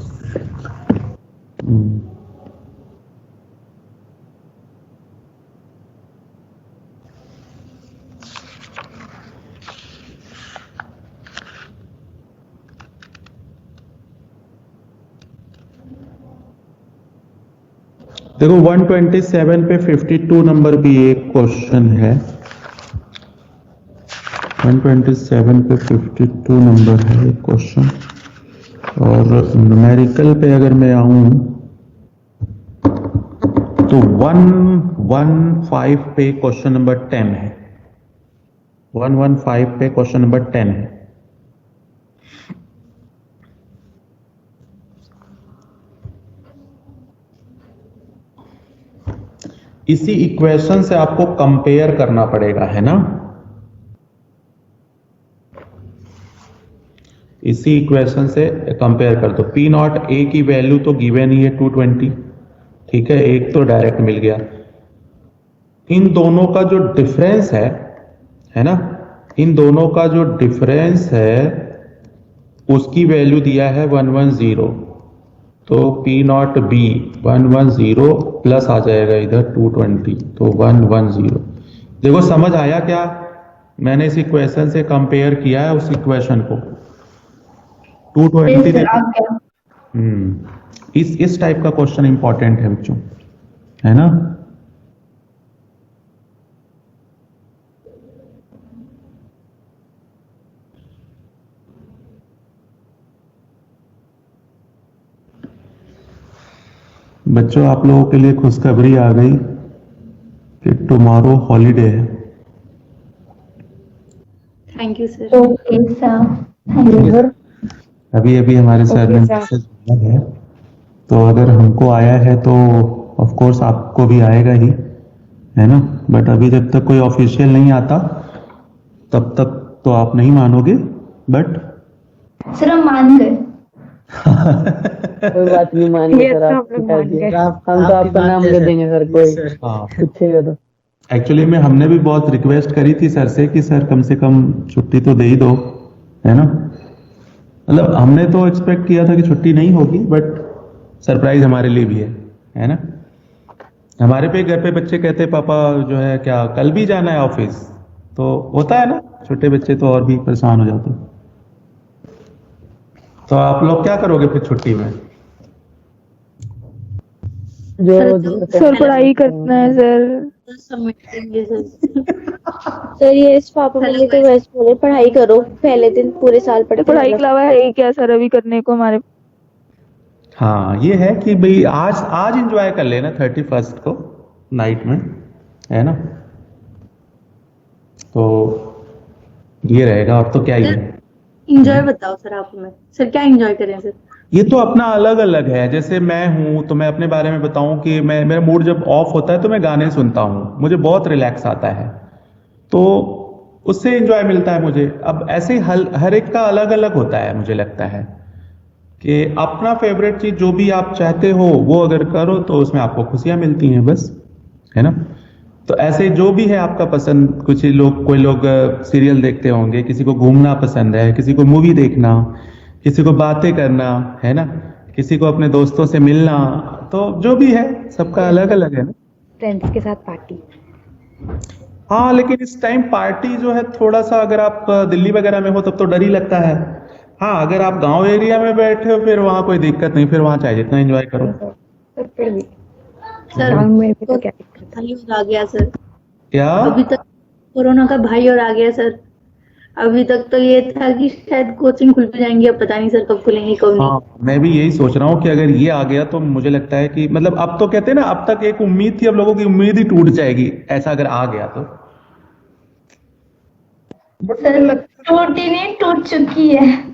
देखो 127 पे 52 नंबर भी एक क्वेश्चन है। 127 पे 52 नंबर है एक क्वेश्चन, और न्यूमेरिकल पे अगर मैं आऊं तो 115 पे क्वेश्चन नंबर 10 है। 115 पे क्वेश्चन नंबर 10 है। इसी इक्वेशन से आपको कंपेयर करना पड़ेगा, है ना। इसी इक्वेशन से कंपेयर कर दो। पी नॉट ए की वैल्यू तो गिवन ही है 220, ठीक है, एक तो डायरेक्ट मिल गया। इन दोनों का जो डिफरेंस है ना, इन दोनों का जो डिफरेंस है उसकी वैल्यू दिया है 110, तो पी नॉट बी 110 प्लस आ जाएगा इधर 220, तो 110। देखो समझ आया क्या? मैंने इस इक्वेशन से कंपेयर किया है उस इक्वेशन को। 220 इस टाइप का क्वेश्चन इंपॉर्टेंट है बच्चों, है ना। बच्चों आप लोगों के लिए खुशखबरी आ गई कि टुमारो हॉलीडे है। Thank you sir. Okay sir, thank you sir. अभी अभी हमारे सर ने मैसेज किया है, तो अगर हमको आया है तो ऑफ कोर्स आपको भी आएगा ही, है ना। बट अभी जब तक कोई ऑफिशियल नहीं आता तब तक तो आप नहीं मानोगे, बट सर हम मान गए। कोई बात नहीं, मान गए सर, आप कर दिए। हम तो आपका नाम दे देंगे सर, कोई पूछेगा तो। एक्चुअली में हमने भी बहुत रिक्वेस्ट करी थी सर से कि सर कम से कम छुट्टी तो दे ही दो, है ना। मतलब हमने तो एक्सपेक्ट किया था कि छुट्टी नहीं होगी, बट सरप्राइज हमारे लिए भी है ना। हमारे पे घर पे बच्चे कहते पापा जो है क्या कल भी जाना है ऑफिस, तो होता है ना, छोटे बच्चे तो और भी परेशान हो जाते। तो आप लोग क्या करोगे फिर छुट्टी में? जो सर पढ़ाई करना है सर। सर ये इस पापा के लिए तो वैसे बोले पढ़ाई करो, पहले दिन पूरे साल पढ़ते पढ़ाई के अलावा है क्या सर अभी करने को हमारे? हाँ ये है कि भाई आज एंजॉय कर लेना 31 को नाइट में, है ना। तो ये रहेगा, और तो क्या ही है। एंजॉय बताओ सर आप हमें, सर क्या एंजॉय करें सर? ये तो अपना अलग अलग है। जैसे मैं हूं तो मैं अपने बारे में बताऊं कि मेरा मूड जब ऑफ होता है तो मैं गाने सुनता हूं, मुझे बहुत रिलैक्स आता है, तो उससे एंजॉय मिलता है मुझे। अब ऐसे ही हर एक का अलग अलग होता है। मुझे लगता है कि अपना फेवरेट चीज जो भी आप चाहते हो वो अगर करो तो उसमें आपको खुशियां मिलती हैं, बस, है ना। तो ऐसे जो भी है आपका पसंद, कुछ लोग, कोई लोग सीरियल देखते होंगे, किसी को घूमना पसंद है, किसी को मूवी देखना, किसी को बातें करना, है ना, किसी को अपने दोस्तों से मिलना, तो जो भी है सबका अलग अलग है ना। फ्रेंड्स के साथ पार्टी। हाँ, लेकिन इस टाइम पार्टी जो है थोड़ा सा, अगर आप दिल्ली वगैरह में हो तब तो डर ही लगता है। हाँ, अगर आप गांव एरिया में बैठे हो फिर वहां कोई दिक्कत नहीं, फिर वहां चाहे जितना एंजॉय करो। फिर भी सर में भी तो क्या दिक्कत है? भाई और आ गया सर, क्या? अभी तक कोरोना का भाई और आ गया सर। अभी तक तो ये था कि शायद कोचिंग खुल भी जाएंगी, अब पता नहीं सर कब खुलेंगी कब नहीं। हाँ, मैं भी यही सोच रहा हूँ कि अगर ये आ गया तो मुझे लगता है कि मतलब अब तो कहते हैं ना, अब तक एक उम्मीद थी, अब लोगों की उम्मीद ही टूट जाएगी, ऐसा अगर आ गया तो। सर टूटी नहीं, टूट चुकी है।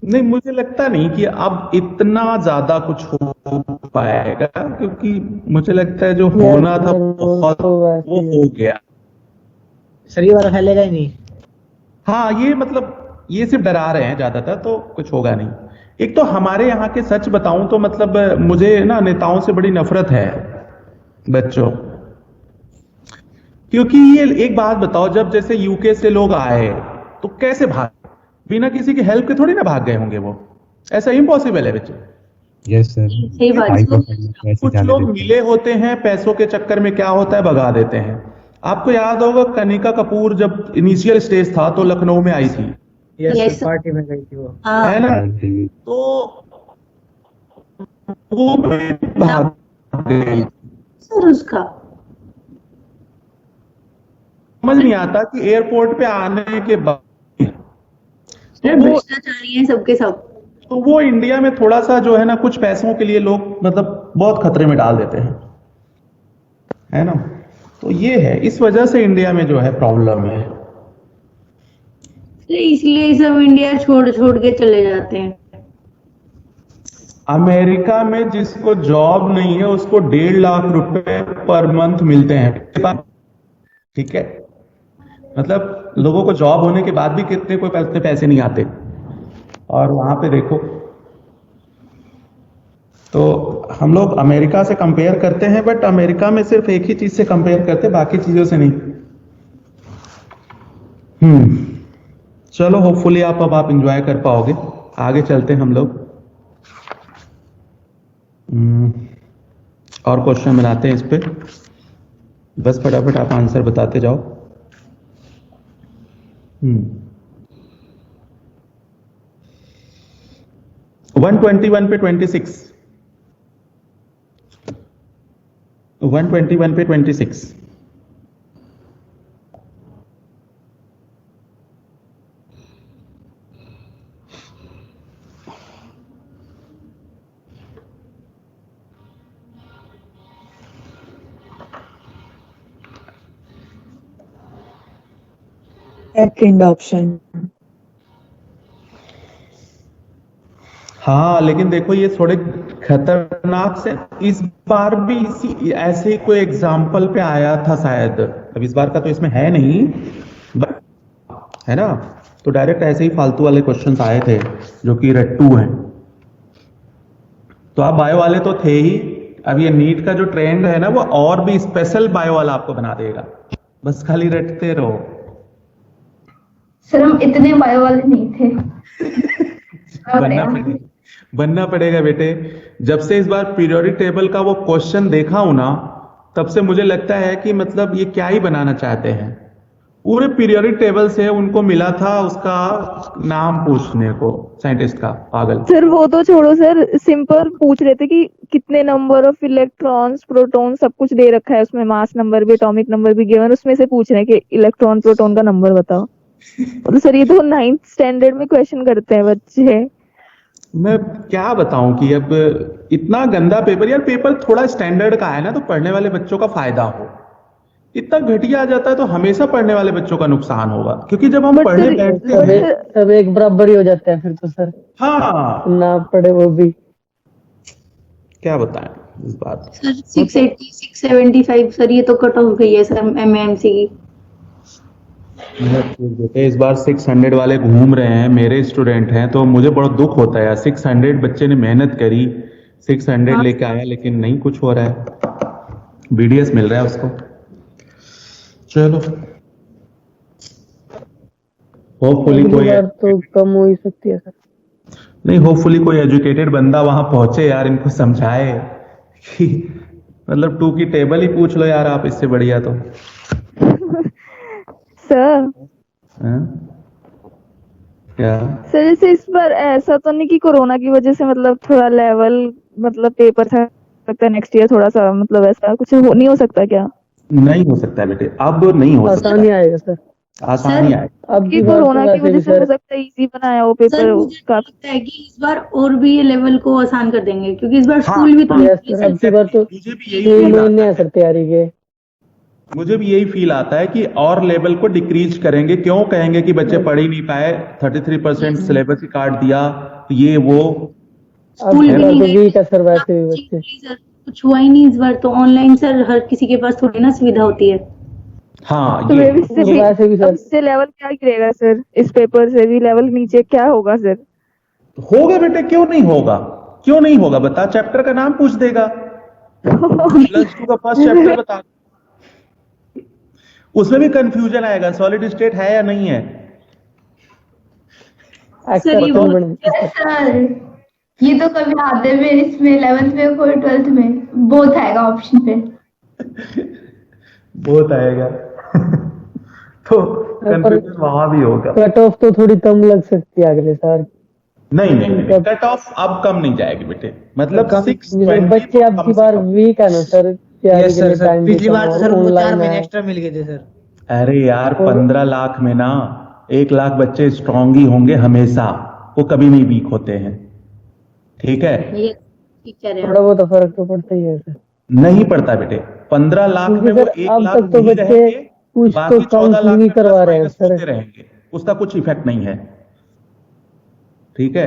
नहीं, मुझे लगता नहीं कि अब इतना ज्यादा कुछ हो पाएगा, क्योंकि मुझे लगता है जो होना था बहुत वो हो गया। सर ये वाला फैलेगा ही नहीं। हाँ, ये मतलब ये सिर्फ डरा रहे हैं ज्यादातर, तो कुछ होगा नहीं। एक तो हमारे यहाँ के, सच बताऊं तो मतलब मुझे ना नेताओं से बड़ी नफरत है बच्चों, क्योंकि ये एक बात बताओ, जब जैसे यूके से लोग आए तो कैसे भाग, बिना किसी की हेल्प के थोड़ी ना भाग गए होंगे वो, ऐसा इम्पॉसिबल है बच्चे। यस सर, सही बात भाई को है। कैसे कुछ जाने लोग देते? मिले होते हैं, पैसों के चक्कर में क्या होता है भगा देते हैं। आपको याद होगा कनिका कपूर जब इनिशियल स्टेज था तो लखनऊ में आई थी, यस पार्टी में गई थी वो। है ना, तो वो भाग गई। सर उसका समझ नहीं आता कि एयरपोर्ट पे आने के बाद सर भ्रष्टाचारी हैं सबके सब। तो वो इंडिया में थोड़ा सा जो है ना, कुछ पैसों के लिए लोग मतलब बहुत खतरे में डाल देते हैं, है ना। तो ये है, इस वजह से इंडिया में जो है प्रॉब्लम है। इसलिए सब इंडिया छोड़ छोड़ के चले जाते हैं। अमेरिका में जिसको जॉब नहीं है उसको 1.5 लाख रुपए पर मंथ मिलते हैं, ठीक है। मतलब लोगों को जॉब होने के बाद भी कितने कोई पैसे नहीं आते, और वहां पे देखो। तो हम लोग अमेरिका से कंपेयर करते हैं, बट अमेरिका में सिर्फ एक ही चीज से कंपेयर करते हैं, बाकी चीजों से नहीं। चलो, होपफुली अब आप एंजॉय कर पाओगे। आगे चलते हैं हम लोग, और क्वेश्चन बनाते हैं इस पे, बस फटाफट आप आंसर बताते जाओ। 121 पे 26, 121 पे 26। Second option. हाँ, लेकिन देखो ये थोड़े खतरनाक से, इस बार भी इसी ऐसे ही कोई एग्जाम्पल पे आया था शायद, अब इस बार का तो इसमें है नहीं, है ना। तो डायरेक्ट ऐसे ही फालतू वाले क्वेश्चंस आए थे जो कि रट्टू हैं। तो आप बायो वाले तो थे ही, अब ये नीट का जो ट्रेंड है ना, वो और भी स्पेशल बायो वाला आपको बना देगा, बस खाली रटते रहो। सर हम इतने बायो वाले नहीं थे। बनना पड़ेगा बेटे। जब से इस बार पीरियोडिक टेबल का वो क्वेश्चन देखा हूं ना, तब से मुझे लगता है कि मतलब ये क्या ही बनाना चाहते हैं। पूरे पीरियोडिक टेबल से उनको मिला था उसका नाम पूछने को, साइंटिस्ट का, पागल। सर वो तो छोड़ो सर, सिंपल पूछ रहे थे कि कितने नंबर ऑफ इलेक्ट्रॉन्स प्रोटॉन सब कुछ दे रखा है उसमें, मास नंबर भी एटॉमिक नंबर भी गिवन, उसमें से पूछ रहे हैं कि इलेक्ट्रॉन प्रोटॉन का नंबर बताओ। तो सर ये तो 9th स्टैंडर्ड में क्वेश्चन करते हैं बच्चे। मैं क्या बताऊं कि अब इतना गंदा पेपर, यार पेपर थोड़ा स्टैंडर्ड का है ना, तो पढ़ने वाले बच्चों का फायदा हो। इतना घटिया आ जाता है तो हमेशा पढ़ने वाले बच्चों का नुकसान होगा, क्योंकि जब हम पढ़ने बैठते हैं सब एक बराबर ही हो जाता है फिर तो सर। हाँ, ना पढ़े वो भी। क्या बताएं इस बात। सर 680 675 सर ये तो कट ऑफ गई है सर एमएमसी की। इस बार 600 वाले घूम रहे हैं, मेरे स्टूडेंट हैं, तो मुझे बड़ा दुख होता है यार। 600 बच्चे ने मेहनत करी, 600 लेके आया, लेकिन नहीं कुछ हो रहा है, बीडीएस मिल रहा है उसको। चलो होपफुली अगली कोई बार तो कम हो ही सकती है सर। नहीं, होपफुली कोई एजुकेटेड बंदा वहां पहुंचे यार, इनको समझाए कि मतलब 2 की टेबल ही पूछ लो यार आप, इससे बढ़िया तो। सर हाँ? क्या? सर जैसे इस बार ऐसा तो नहीं कि कोरोना की वजह से मतलब थोड़ा लेवल मतलब पेपर था सकता है नेक्स्ट ईयर थोड़ा सा मतलब ऐसा कुछ नहीं हो सकता क्या? नहीं हो सकता है बेटे, अब नहीं हो सकता। आसानी आएगा सर, आसानी आएगी। अब कि की बार कोरोना तो की वैसे वजह भी से हो सर सकता है इजी बनाया वो सर पेपर मुझे काफी। लगता है कि इस बार और भी ये लेवल को आसान कर देंगे, क्योंकि इस बार हाँ, स्कूल भी तो यस सर, अब की बार तो मुझे भी यही 6 फील महीने आता है सर तैयारी के। मुझे भी यही फील आता है कि और लेवल को डिक्रीज करेंगे। क्यों कहेंगे कि बच्चे पढ़ ही नहीं पाए, 33% सिलेबस ही काट दिया, तो ये वो। अब स्कूल की भी बार नहीं तो गए वीक है सर वैसे भी बच्चे। सर, कुछ हुआ ही नहीं इस बार तो। ऑनलाइन सर हर किसी के पास थोड़ी ना सुविधा होती है। हाँ, तो ये maybe इससे भी वैसे भी अब सर इससे लेवल क्या गिरेगा सर? इस पेपर से भी लेवल नीचे क्या होगा सर? होगा बेटे, क्यों नहीं होगा? क्यों नहीं होगा बता, चैप्टर का नाम पूछ देगा, +2 का फर्स्ट चैप्टर बता, उसमें भी कंफ्यूजन आएगा सॉलिड स्टेट है या नहीं है। सर ये एक्सेप्शन बहुत बन सर ये तो कभी आधे में, इसमें 11th में कोई 12th में बोथ आएगा ऑप्शन पे। बहुत आएगा तो कंफ्यूजन वहां भी होगा। कट ऑफ तो थोड़ी कम लग सकती है अगले साल। नहीं नहीं नहीं, कट ऑफ अब कम नहीं जाएगी बेटे, मतलब 620 बच्चे अब की बार वीक है ना सर, तैयारी के लिए टाइम पिछली बार तो सर उनको 4 ऑनलाइन महीने है। एक्स्ट्रा मिल गए थे सर। अरे यार 15 लाख में ना 1 लाख बच्चे स्ट्रांग ही होंगे हमेशा, वो कभी नहीं वीक होते हैं। ठीक है, ये टीचर है। थोड़ा बहुत फर्क तो पड़ता ही है सर, नहीं पड़ता बेटे। 15 लाख में क्योंकि वो सर 1 अब लाख तक तो नहीं बच्चे रहेंगे, कुछ तो बाकी 14 लाख काउंसलिंग ही में करवा प्लस रहे हैं माइनस सर। होते रहेंगे, उसका कुछ इफेक्ट नहीं है। ठीक है,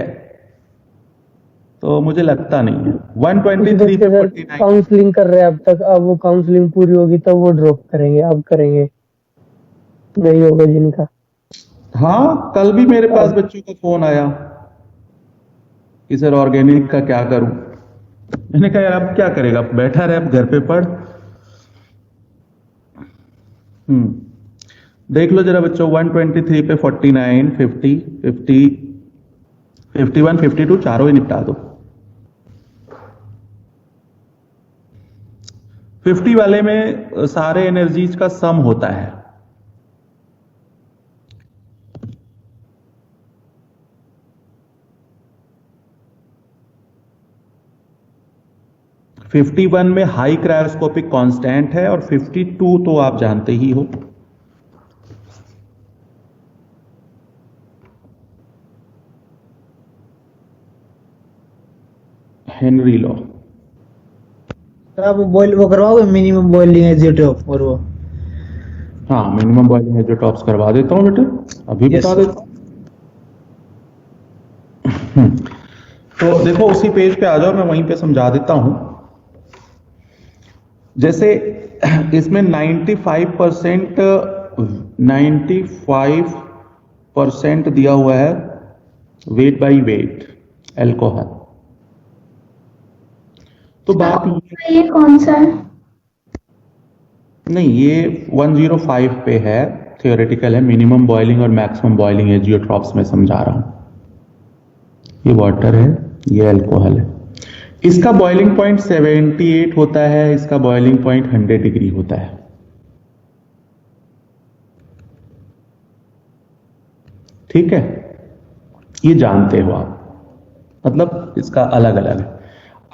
तो मुझे लगता नहीं है। 123 पे 49। काउंसलिंग कर रहे हैं अब तक, अब वो काउंसलिंग पूरी होगी तब वो ड्रॉप करेंगे, अब करेंगे नहीं होगा जिनका। हाँ, कल भी मेरे पास बच्चों का फोन आया कि सर ऑर्गेनिक का क्या करूं। मैंने कहा यार अब क्या करेगा, बैठा रहे, अब घर पे पढ़। देख लो जरा बच्चों, 123 पे 49, 50, 50, 51, 52 चारों ही निपटा दो। 50 वाले में सारे एनर्जीज का सम होता है। फिफ्टी 51 में हाई क्रायोस्कोपिक कांस्टेंट है, और 52 तो आप जानते ही हो। Henry law. सर आप वो करवाओगे मिनिमम बॉइलिंग एजियोटॉप और वो? हाँ, मिनिमम बॉइलिंग एजियोटॉप्स करवा देता हूं बेटे, अभी बता देता हूं। तो देखो उसी पेज पे आ जाओ, मैं वहीं पे समझा देता हूं। जैसे इसमें 95% दिया हुआ है वेट बाय वेट अल्कोहल। तो बात ये कौन सा है? नहीं, ये 105 पे है, थियोरेटिकल है। मिनिमम बॉइलिंग और मैक्सिमम बॉइलिंग एजियोट्रॉप्स में समझा रहा हूं। ये वाटर है, ये अल्कोहल है। इसका बॉइलिंग पॉइंट 78 होता है, इसका बॉइलिंग पॉइंट 100 डिग्री होता है। ठीक है, ये जानते हो आप, मतलब इसका अलग अलग है।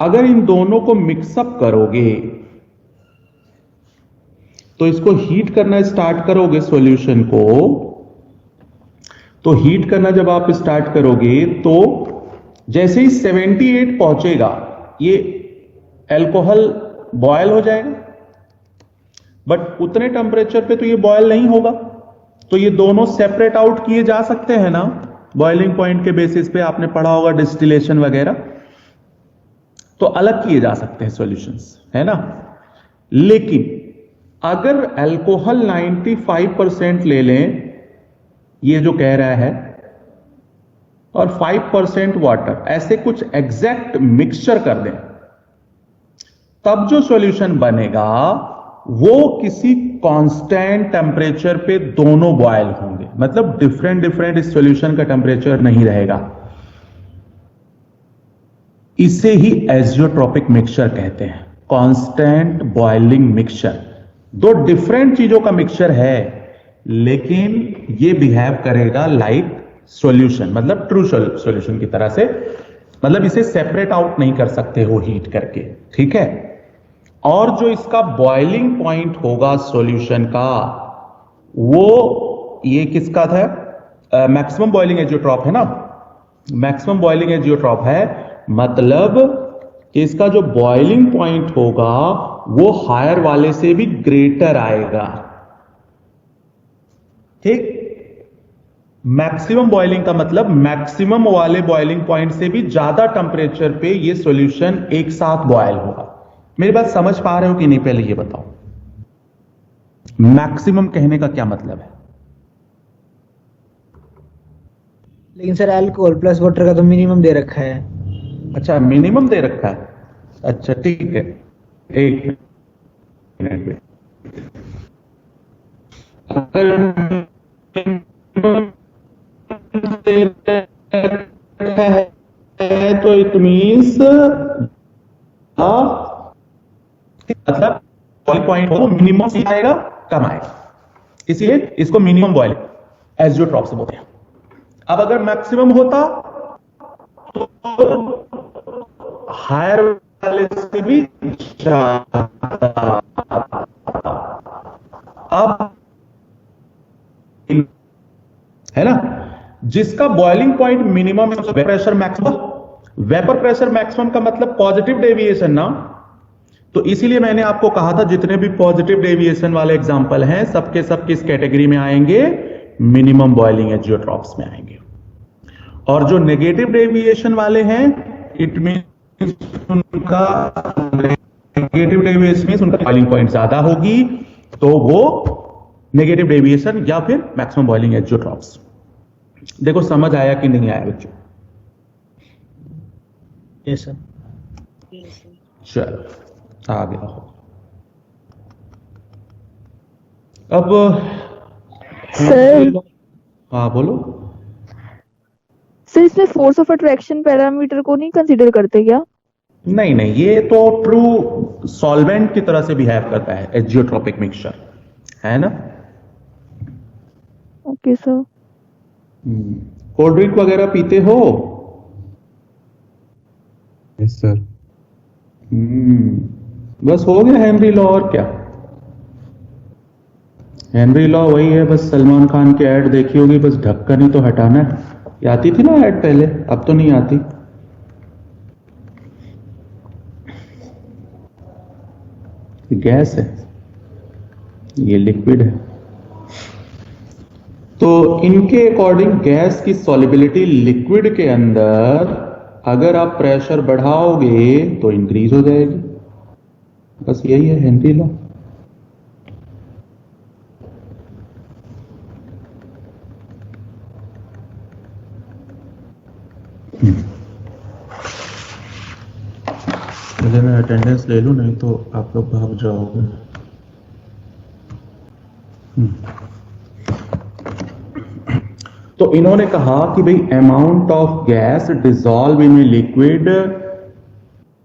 अगर इन दोनों को मिक्सअप करोगे तो इसको हीट करना स्टार्ट करोगे सॉल्यूशन को, तो हीट करना जब आप स्टार्ट करोगे तो जैसे ही 78 पहुंचेगा ये अल्कोहल बॉयल हो जाएगा, बट उतने टेम्परेचर पे तो ये बॉयल नहीं होगा। तो ये दोनों सेपरेट आउट किए जा सकते हैं ना, बॉइलिंग पॉइंट के बेसिस पे आपने पढ़ा होगा डिस्टिलेशन वगैरह, तो अलग किए जा सकते हैं सॉल्यूशंस, है ना। लेकिन अगर अल्कोहल 95% ले लें, ये जो कह रहा है, और 5% वाटर, ऐसे कुछ एग्जैक्ट मिक्सचर कर दें, तब जो सॉल्यूशन बनेगा वो किसी कांस्टेंट टेम्परेचर पे दोनों बॉयल होंगे, मतलब डिफरेंट डिफरेंट इस सॉल्यूशन का टेम्परेचर नहीं रहेगा। इसे ही एजियोट्रॉपिक मिक्सचर कहते हैं, कांस्टेंट बॉइलिंग मिक्सचर। दो डिफरेंट चीजों का मिक्सचर है, लेकिन ये बिहेव करेगा लाइक सॉल्यूशन, मतलब ट्रू सॉल्यूशन की तरह से, मतलब इसे सेपरेट आउट नहीं कर सकते हो हीट करके, ठीक है। और जो इसका बॉइलिंग पॉइंट होगा सॉल्यूशन का, वो ये किसका था, मैक्सिमम बॉइलिंग एजियोट्रॉप है ना, मैक्सिमम बॉइलिंग एजियोट्रॉप है, मतलब इसका जो बॉइलिंग पॉइंट होगा वो हायर वाले से भी ग्रेटर आएगा, ठीक। मैक्सिमम बॉइलिंग का मतलब मैक्सिमम वाले बॉइलिंग पॉइंट से भी ज्यादा टेम्परेचर पे ये सॉल्यूशन एक साथ बॉयल होगा। मेरी बात समझ पा रहे हो कि नहीं, पहले ये बताओ मैक्सिमम कहने का क्या मतलब है। लेकिन सर अल्कोहल प्लस वाटर का तो मिनिमम दे रखा है। अच्छा, मिनिमम दे रखा है, अच्छा ठीक है, एक मिनट में। अगर तो इट मीन्स मतलब बॉइलिंग पॉइंट हो मिनिमम से आएगा कम आएगा, इसलिए इसको मिनिमम बॉइलिंग एजियोट्रॉप से बोलते हैं। अब अगर मैक्सिमम होता तो हायर वाले से भी ज्यादा। अब है ना, जिसका बॉइलिंग पॉइंट मिनिमम है vapour pressure maximum, vapour pressure maximum का मतलब पॉजिटिव डेविएशन ना, तो इसीलिए मैंने आपको कहा था जितने भी पॉजिटिव डेविएशन वाले एग्जांपल हैं सबके सब किस कैटेगरी में आएंगे, मिनिमम बॉइलिंग एजियोट्रॉप्स में आएंगे। और जो नेगेटिव डेविएशन वाले हैं इट मींस उनका नेगेटिव डेविएशन मींस उनका बॉइलिंग पॉइंट ज्यादा होगी, तो वो नेगेटिव डेविएशन या फिर मैक्सिमम बॉइलिंग एजियोट्रॉप्स। देखो समझ आया कि नहीं आया बच्चों? Yes sir. चलो आ गया हो। अब सर, हाँ बोलो। सर इसमें फोर्स ऑफ अट्रैक्शन पैरामीटर को नहीं कंसीडर करते क्या? नहीं नहीं, ये तो ट्रू सॉल्वेंट की तरह से बिहेव करता है एजियोट्रॉपिक मिक्सचर, है ना। Okay sir. कोल्ड ड्रिंक वगैरह पीते हो? Yes sir. बस हो गया हेनरी लॉ, और क्या। हेनरी लॉ वही है, बस सलमान खान की ऐड देखी होगी, बस ढक्कन ही तो हटाना है। ये आती थी ना ऐड पहले, अब तो नहीं आती। गैस है, ये लिक्विड है, तो इनके अकॉर्डिंग गैस की सॉलिबिलिटी लिक्विड के अंदर अगर आप प्रेशर बढ़ाओगे तो इंक्रीज हो जाएगी। बस यही है हेनरी लॉ। मुझे मैं अटेंडेंस ले लूं, नहीं तो आप लोग भाग जाओगे। तो इन्होंने कहा कि भाई amount of gas dissolve in a liquid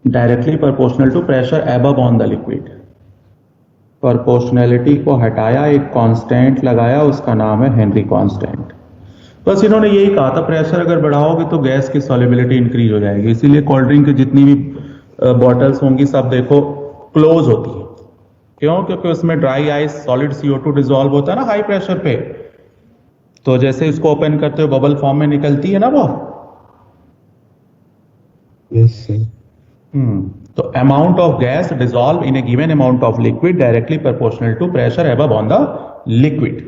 directly proportional to pressure above on the liquid. Proportionality को हटाया, एक कांस्टेंट लगाया, उसका नाम है हेनरी कांस्टेंट। बस इन्होंने यही कहा था, प्रेशर अगर बढ़ाओगे तो गैस की सॉलिबिलिटी इंक्रीज हो जाएगी। इसीलिए कोल्ड ड्रिंक की जितनी भी बॉटल्स होंगी सब देखो क्लोज होती है। क्यों? क्योंकि उसमें dry ice solid CO2 dissolve होता है ना हाई प्रेशर पे, तो जैसे इसको ओपन करते हो बबल फॉर्म में निकलती है ना वो। Yes sir. तो amount of gas dissolve in a given amount of liquid directly proportional to pressure above on the liquid,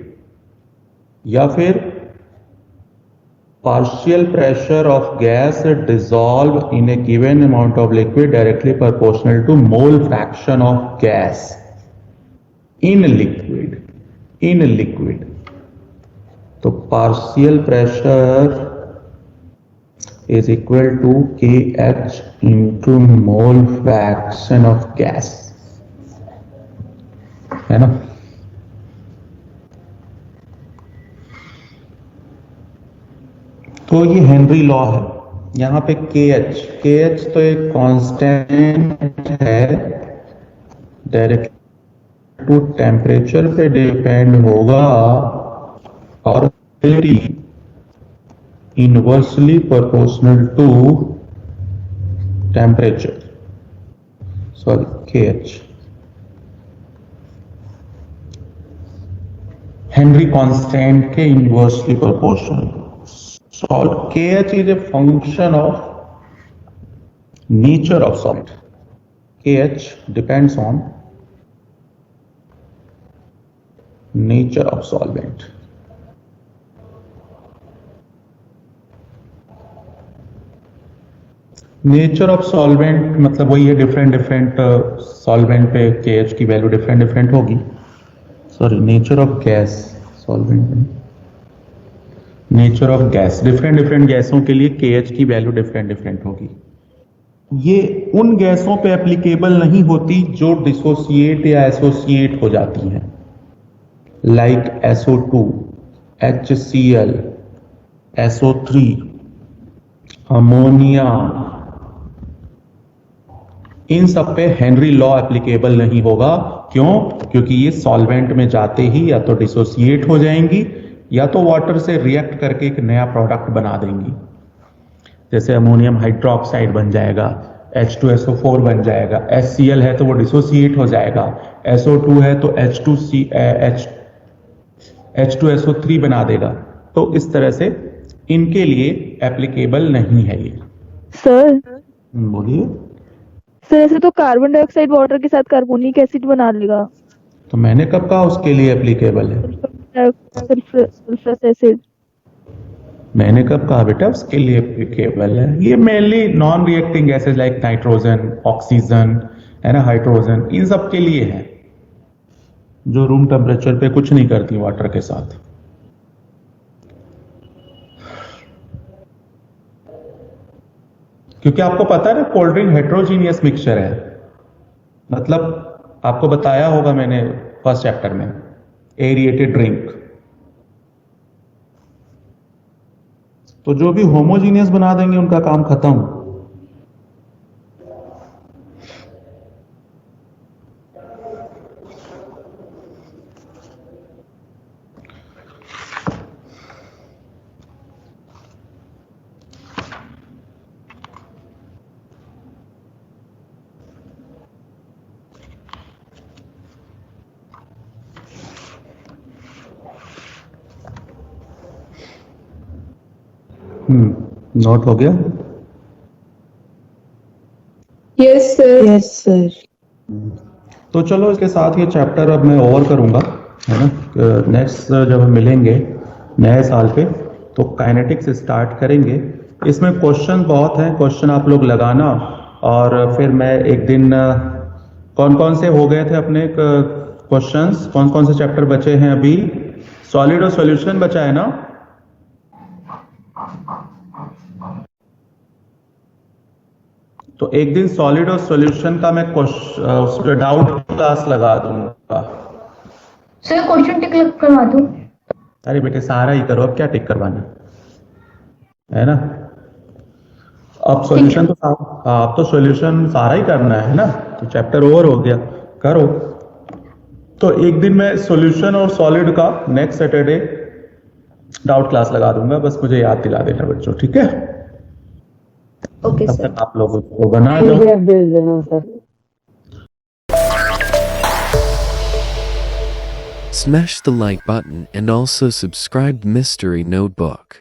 या फिर partial pressure of gas dissolved in a given amount of liquid directly proportional to mole fraction of gas in liquid. तो partial pressure is equal to kH into mole fraction of gas. है ना। तो ये Henry law है। यहाँ पे के H तो एक कांस्टेंट है, डायरेक्ट टू टेम्परेचर पे डिपेंड होगा और inversely proportional to temperature, sorry K H. Henry constant के inversely proportional. Salt KH is a function of nature of salt. KH depends on nature of solvent. Nature of solvent मतलब वही है, different solvent पे KH की value different होगी। Sorry, nature of gas, solvent में nature of gas, different गैसों के लिए KH की वैल्यू डिफरेंट होगी। ये उन गैसों पे एप्लीकेबल नहीं होती जो डिसोसिएट या एसोसिएट हो जाती हैं, like SO2, HCl, SO3, ammonia. इन सब पे हेनरी लॉ एप्लीकेबल नहीं होगा। क्यों? क्योंकि ये सॉल्वेंट में जाते ही या तो डिसोसिएट हो जाएंगी या तो वाटर से रिएक्ट करके एक नया प्रोडक्ट बना देंगी। जैसे अमोनियम हाइड्रोक्साइड बन जाएगा, H2SO4 बन जाएगा, HCl है तो वो डिसोसिएट हो जाएगा, SO2 है तो H2SO3 बना देगा। तो इस तरह से इनके लिए एप्लीकेबल नहीं है ये। सर बोलिए। सर ऐसे तो कार्बन डाइऑक्साइड वाटर के साथ कार्बोनिक एसिड बना लेगा। तो मैंने कब कहा उसके लिए एप्लीकेबल है? सल्फरस एसिड मैंने कब कहा बेटा उसके लिए एप्लीकेबल है? ये mainly non reacting gases like nitrogen, oxygen है ना, हाइड्रोजन, इन सब के लिए है जो रूम टेम्परेचर पे कुछ नहीं करती वाटर के साथ। क्योंकि आपको पता है ना, कोल्ड ड्रिंक हेट्रोजीनियस मिक्सचर है। मतलब आपको बताया होगा मैंने फर्स्ट चैप्टर में, एरिएटेड ड्रिंक। तो जो भी होमोजीनियस बना देंगे उनका काम खत्म। नोट हो गया? Yes sir. Yes sir. तो चलो इसके साथ ये चैप्टर अब मैं ओवर करूंगा, है ना। नेक्स्ट जब हम मिलेंगे नए साल पे तो काइनेटिक्स स्टार्ट करेंगे। इसमें क्वेश्चन बहुत हैं, क्वेश्चन आप लोग लगाना। और फिर मैं एक दिन कौन कौन से हो गए थे अपने क्वेश्चंस, कौन कौन से चैप्टर बचे हैं अभी? सॉलिड और सॉल्यूशन बचा है ना? तो एक दिन सॉलिड और सॉल्यूशन का मैं उस पर डाउट क्लास लगा दूंगा। सर क्वेश्चन टिक करवा दूं? अरे बेटे सारा ही करो, अब क्या टिक करवाना है ना। अब सॉल्यूशन तो अब तो सॉल्यूशन सारा ही करना है ना, तो चैप्टर ओवर हो गया, करो। तो एक दिन मैं सॉल्यूशन और सॉलिड का नेक्स्ट सैटरडे डाउट क्लास लगा दूंगा, बस मुझे याद दिला देना बच्चों, ठीक है? ओके तब सर। तक आप लोगों को बना लो। भेज देना sir. Smash the like button and also subscribe Mystery Notebook.